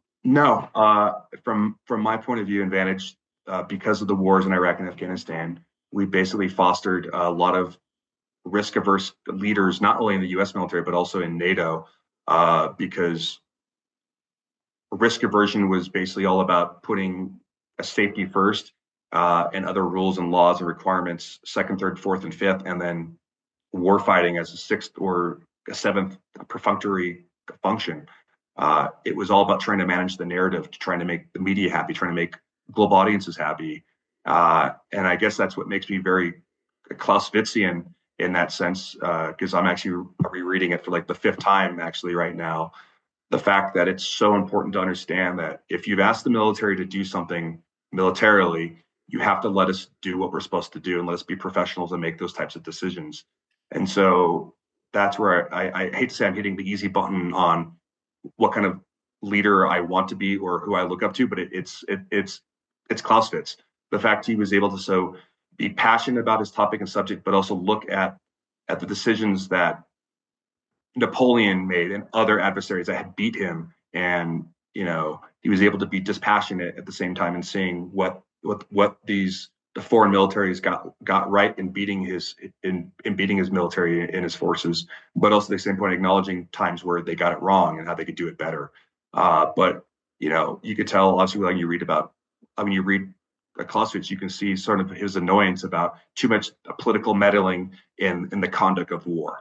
From my point of view and vantage, because of the wars in Iraq and Afghanistan, we basically fostered a lot of risk-averse leaders, not only in the U.S. military, but also in NATO, because risk aversion was basically all about putting a safety first and other rules and laws and requirements second, third, fourth, and fifth, and then war fighting as a sixth or a seventh perfunctory function. It was all about trying to manage the narrative, trying to make the media happy, trying to make global audiences happy. And I guess that's what makes me very Clausewitzian in that sense, because I'm actually rereading it for like the fifth time actually right now. The fact that it's so important to understand that if you've asked the military to do something militarily, you have to let us do what we're supposed to do and let us be professionals and make those types of decisions. And so that's where I hate to say I'm hitting the easy button on what kind of leader I want to be or who I look up to, but it's Clausewitz. The fact he was able to be passionate about his topic and subject, but also look at the decisions that Napoleon made and other adversaries that had beat him, and he was able to be dispassionate at the same time and seeing what the foreign militaries got right in beating his military and his forces, but also at the same point acknowledging times where they got it wrong and how they could do it better. But you could tell obviously when you read Clausewitz, you can see sort of his annoyance about too much political meddling in the conduct of war.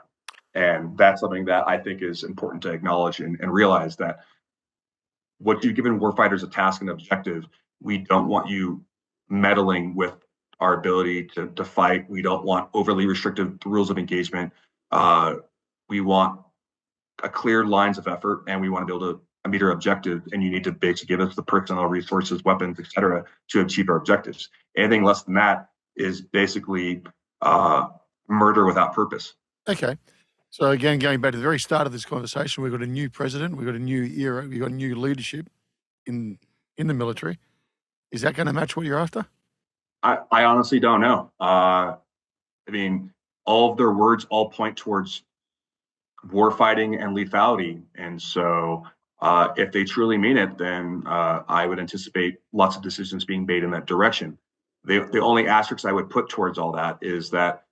And that's something that I think is important to acknowledge and realize that what you've given warfighters a task and objective, we don't want you meddling with our ability to fight. We don't want overly restrictive rules of engagement. We want a clear lines of effort, and we want to be able to meet our objective. And you need to basically give us the personnel, resources, weapons, etc., to achieve our objectives. Anything less than that is basically murder without purpose. Okay. So again, going back to the very start of this conversation, we've got a new president, we've got a new era, we've got new leadership in the military. Is that going to match what you're after? I honestly don't know. I mean, all of their words all point towards war fighting and lethality. And so if they truly mean it, then I would anticipate lots of decisions being made in that direction. The only asterisk I would put towards all that is that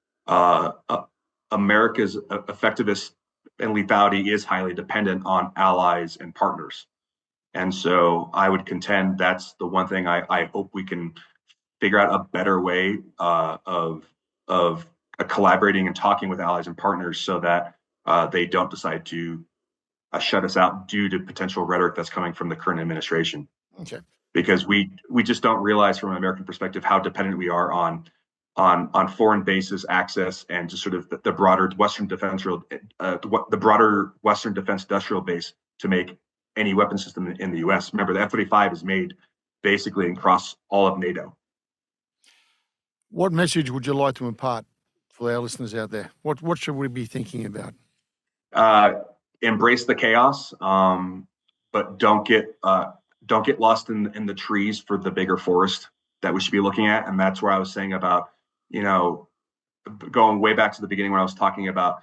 America's effectiveness and lethality is highly dependent on allies and partners. And so I would contend that's the one thing I hope we can figure out a better way of collaborating and talking with allies and partners so that they don't decide to shut us out due to potential rhetoric that's coming from the current administration. Okay. Because we just don't realize from an American perspective how dependent we are on foreign bases access and just sort of the broader Western defense industrial base to make any weapon system in the U.S. Remember, the F-35 is made basically across all of NATO. What message would you like to impart for our listeners out there? What should we be thinking about? Embrace the chaos, but don't get lost in the trees for the bigger forest that we should be looking at. And that's where I was saying about, going way back to the beginning when I was talking about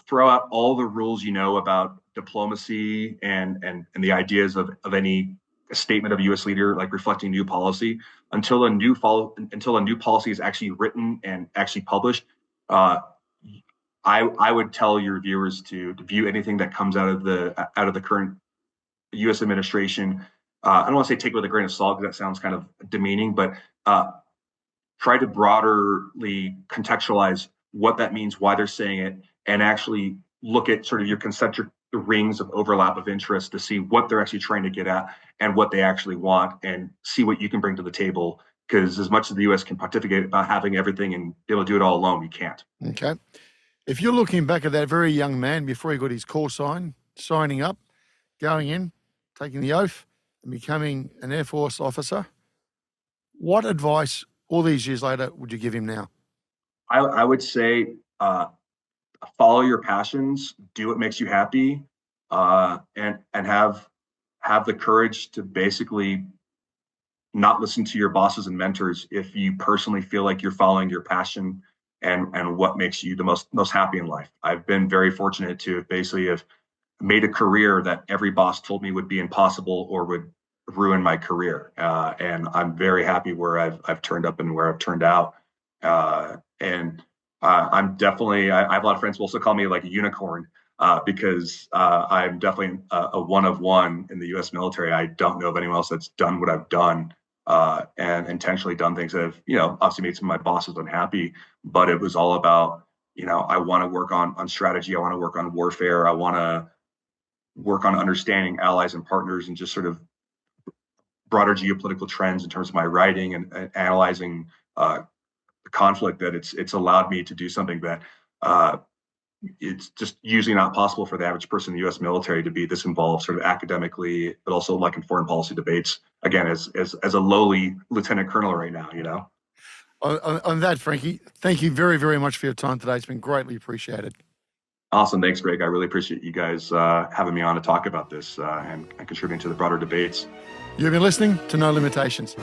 throw out all the rules about diplomacy and the ideas of any statement of a U.S. leader like reflecting new policy until a new policy is actually written and actually published. I would tell your viewers to view anything that comes out of the current U.S. administration. I don't want to say take it with a grain of salt because that sounds kind of demeaning, but try to broaderly contextualize what that means, why they're saying it, and actually look at sort of your concentric rings of overlap of interest to see what they're actually trying to get at and what they actually want, and see what you can bring to the table. Because as much as the U.S. can pontificate about having everything and be able to do it all alone, we can't. Okay. If you're looking back at that very young man before he got his call sign, signing up, going in, taking the oath, and becoming an Air Force officer, what advice all these years later would you give him now? I would say follow your passions, do what makes you happy, and have the courage to basically not listen to your bosses and mentors if you personally feel like you're following your passion and what makes you the most happy in life. I've been very fortunate to basically have made a career that every boss told me would be impossible or would ruin my career. And I'm very happy where I've turned up and where I've turned out. I'm definitely, I have a lot of friends who also call me like a unicorn because I'm definitely a one of one in the U.S. military. I don't know of anyone else that's done what I've done and intentionally done things that have, obviously made some of my bosses unhappy, but it was all about, I want to work on strategy. I want to work on warfare. I want to work on understanding allies and partners and just sort of broader geopolitical trends in terms of my writing and analyzing the conflict, that it's allowed me to do something that it's just usually not possible for the average person in the U.S. military to be this involved sort of academically, but also like in foreign policy debates, again, as a lowly lieutenant colonel right now, On that, Franky, thank you very, very much for your time today. It's been greatly appreciated. Awesome. Thanks, Greg. I really appreciate you guys having me on to talk about this and contributing to the broader debates. You've been listening to No Limitations.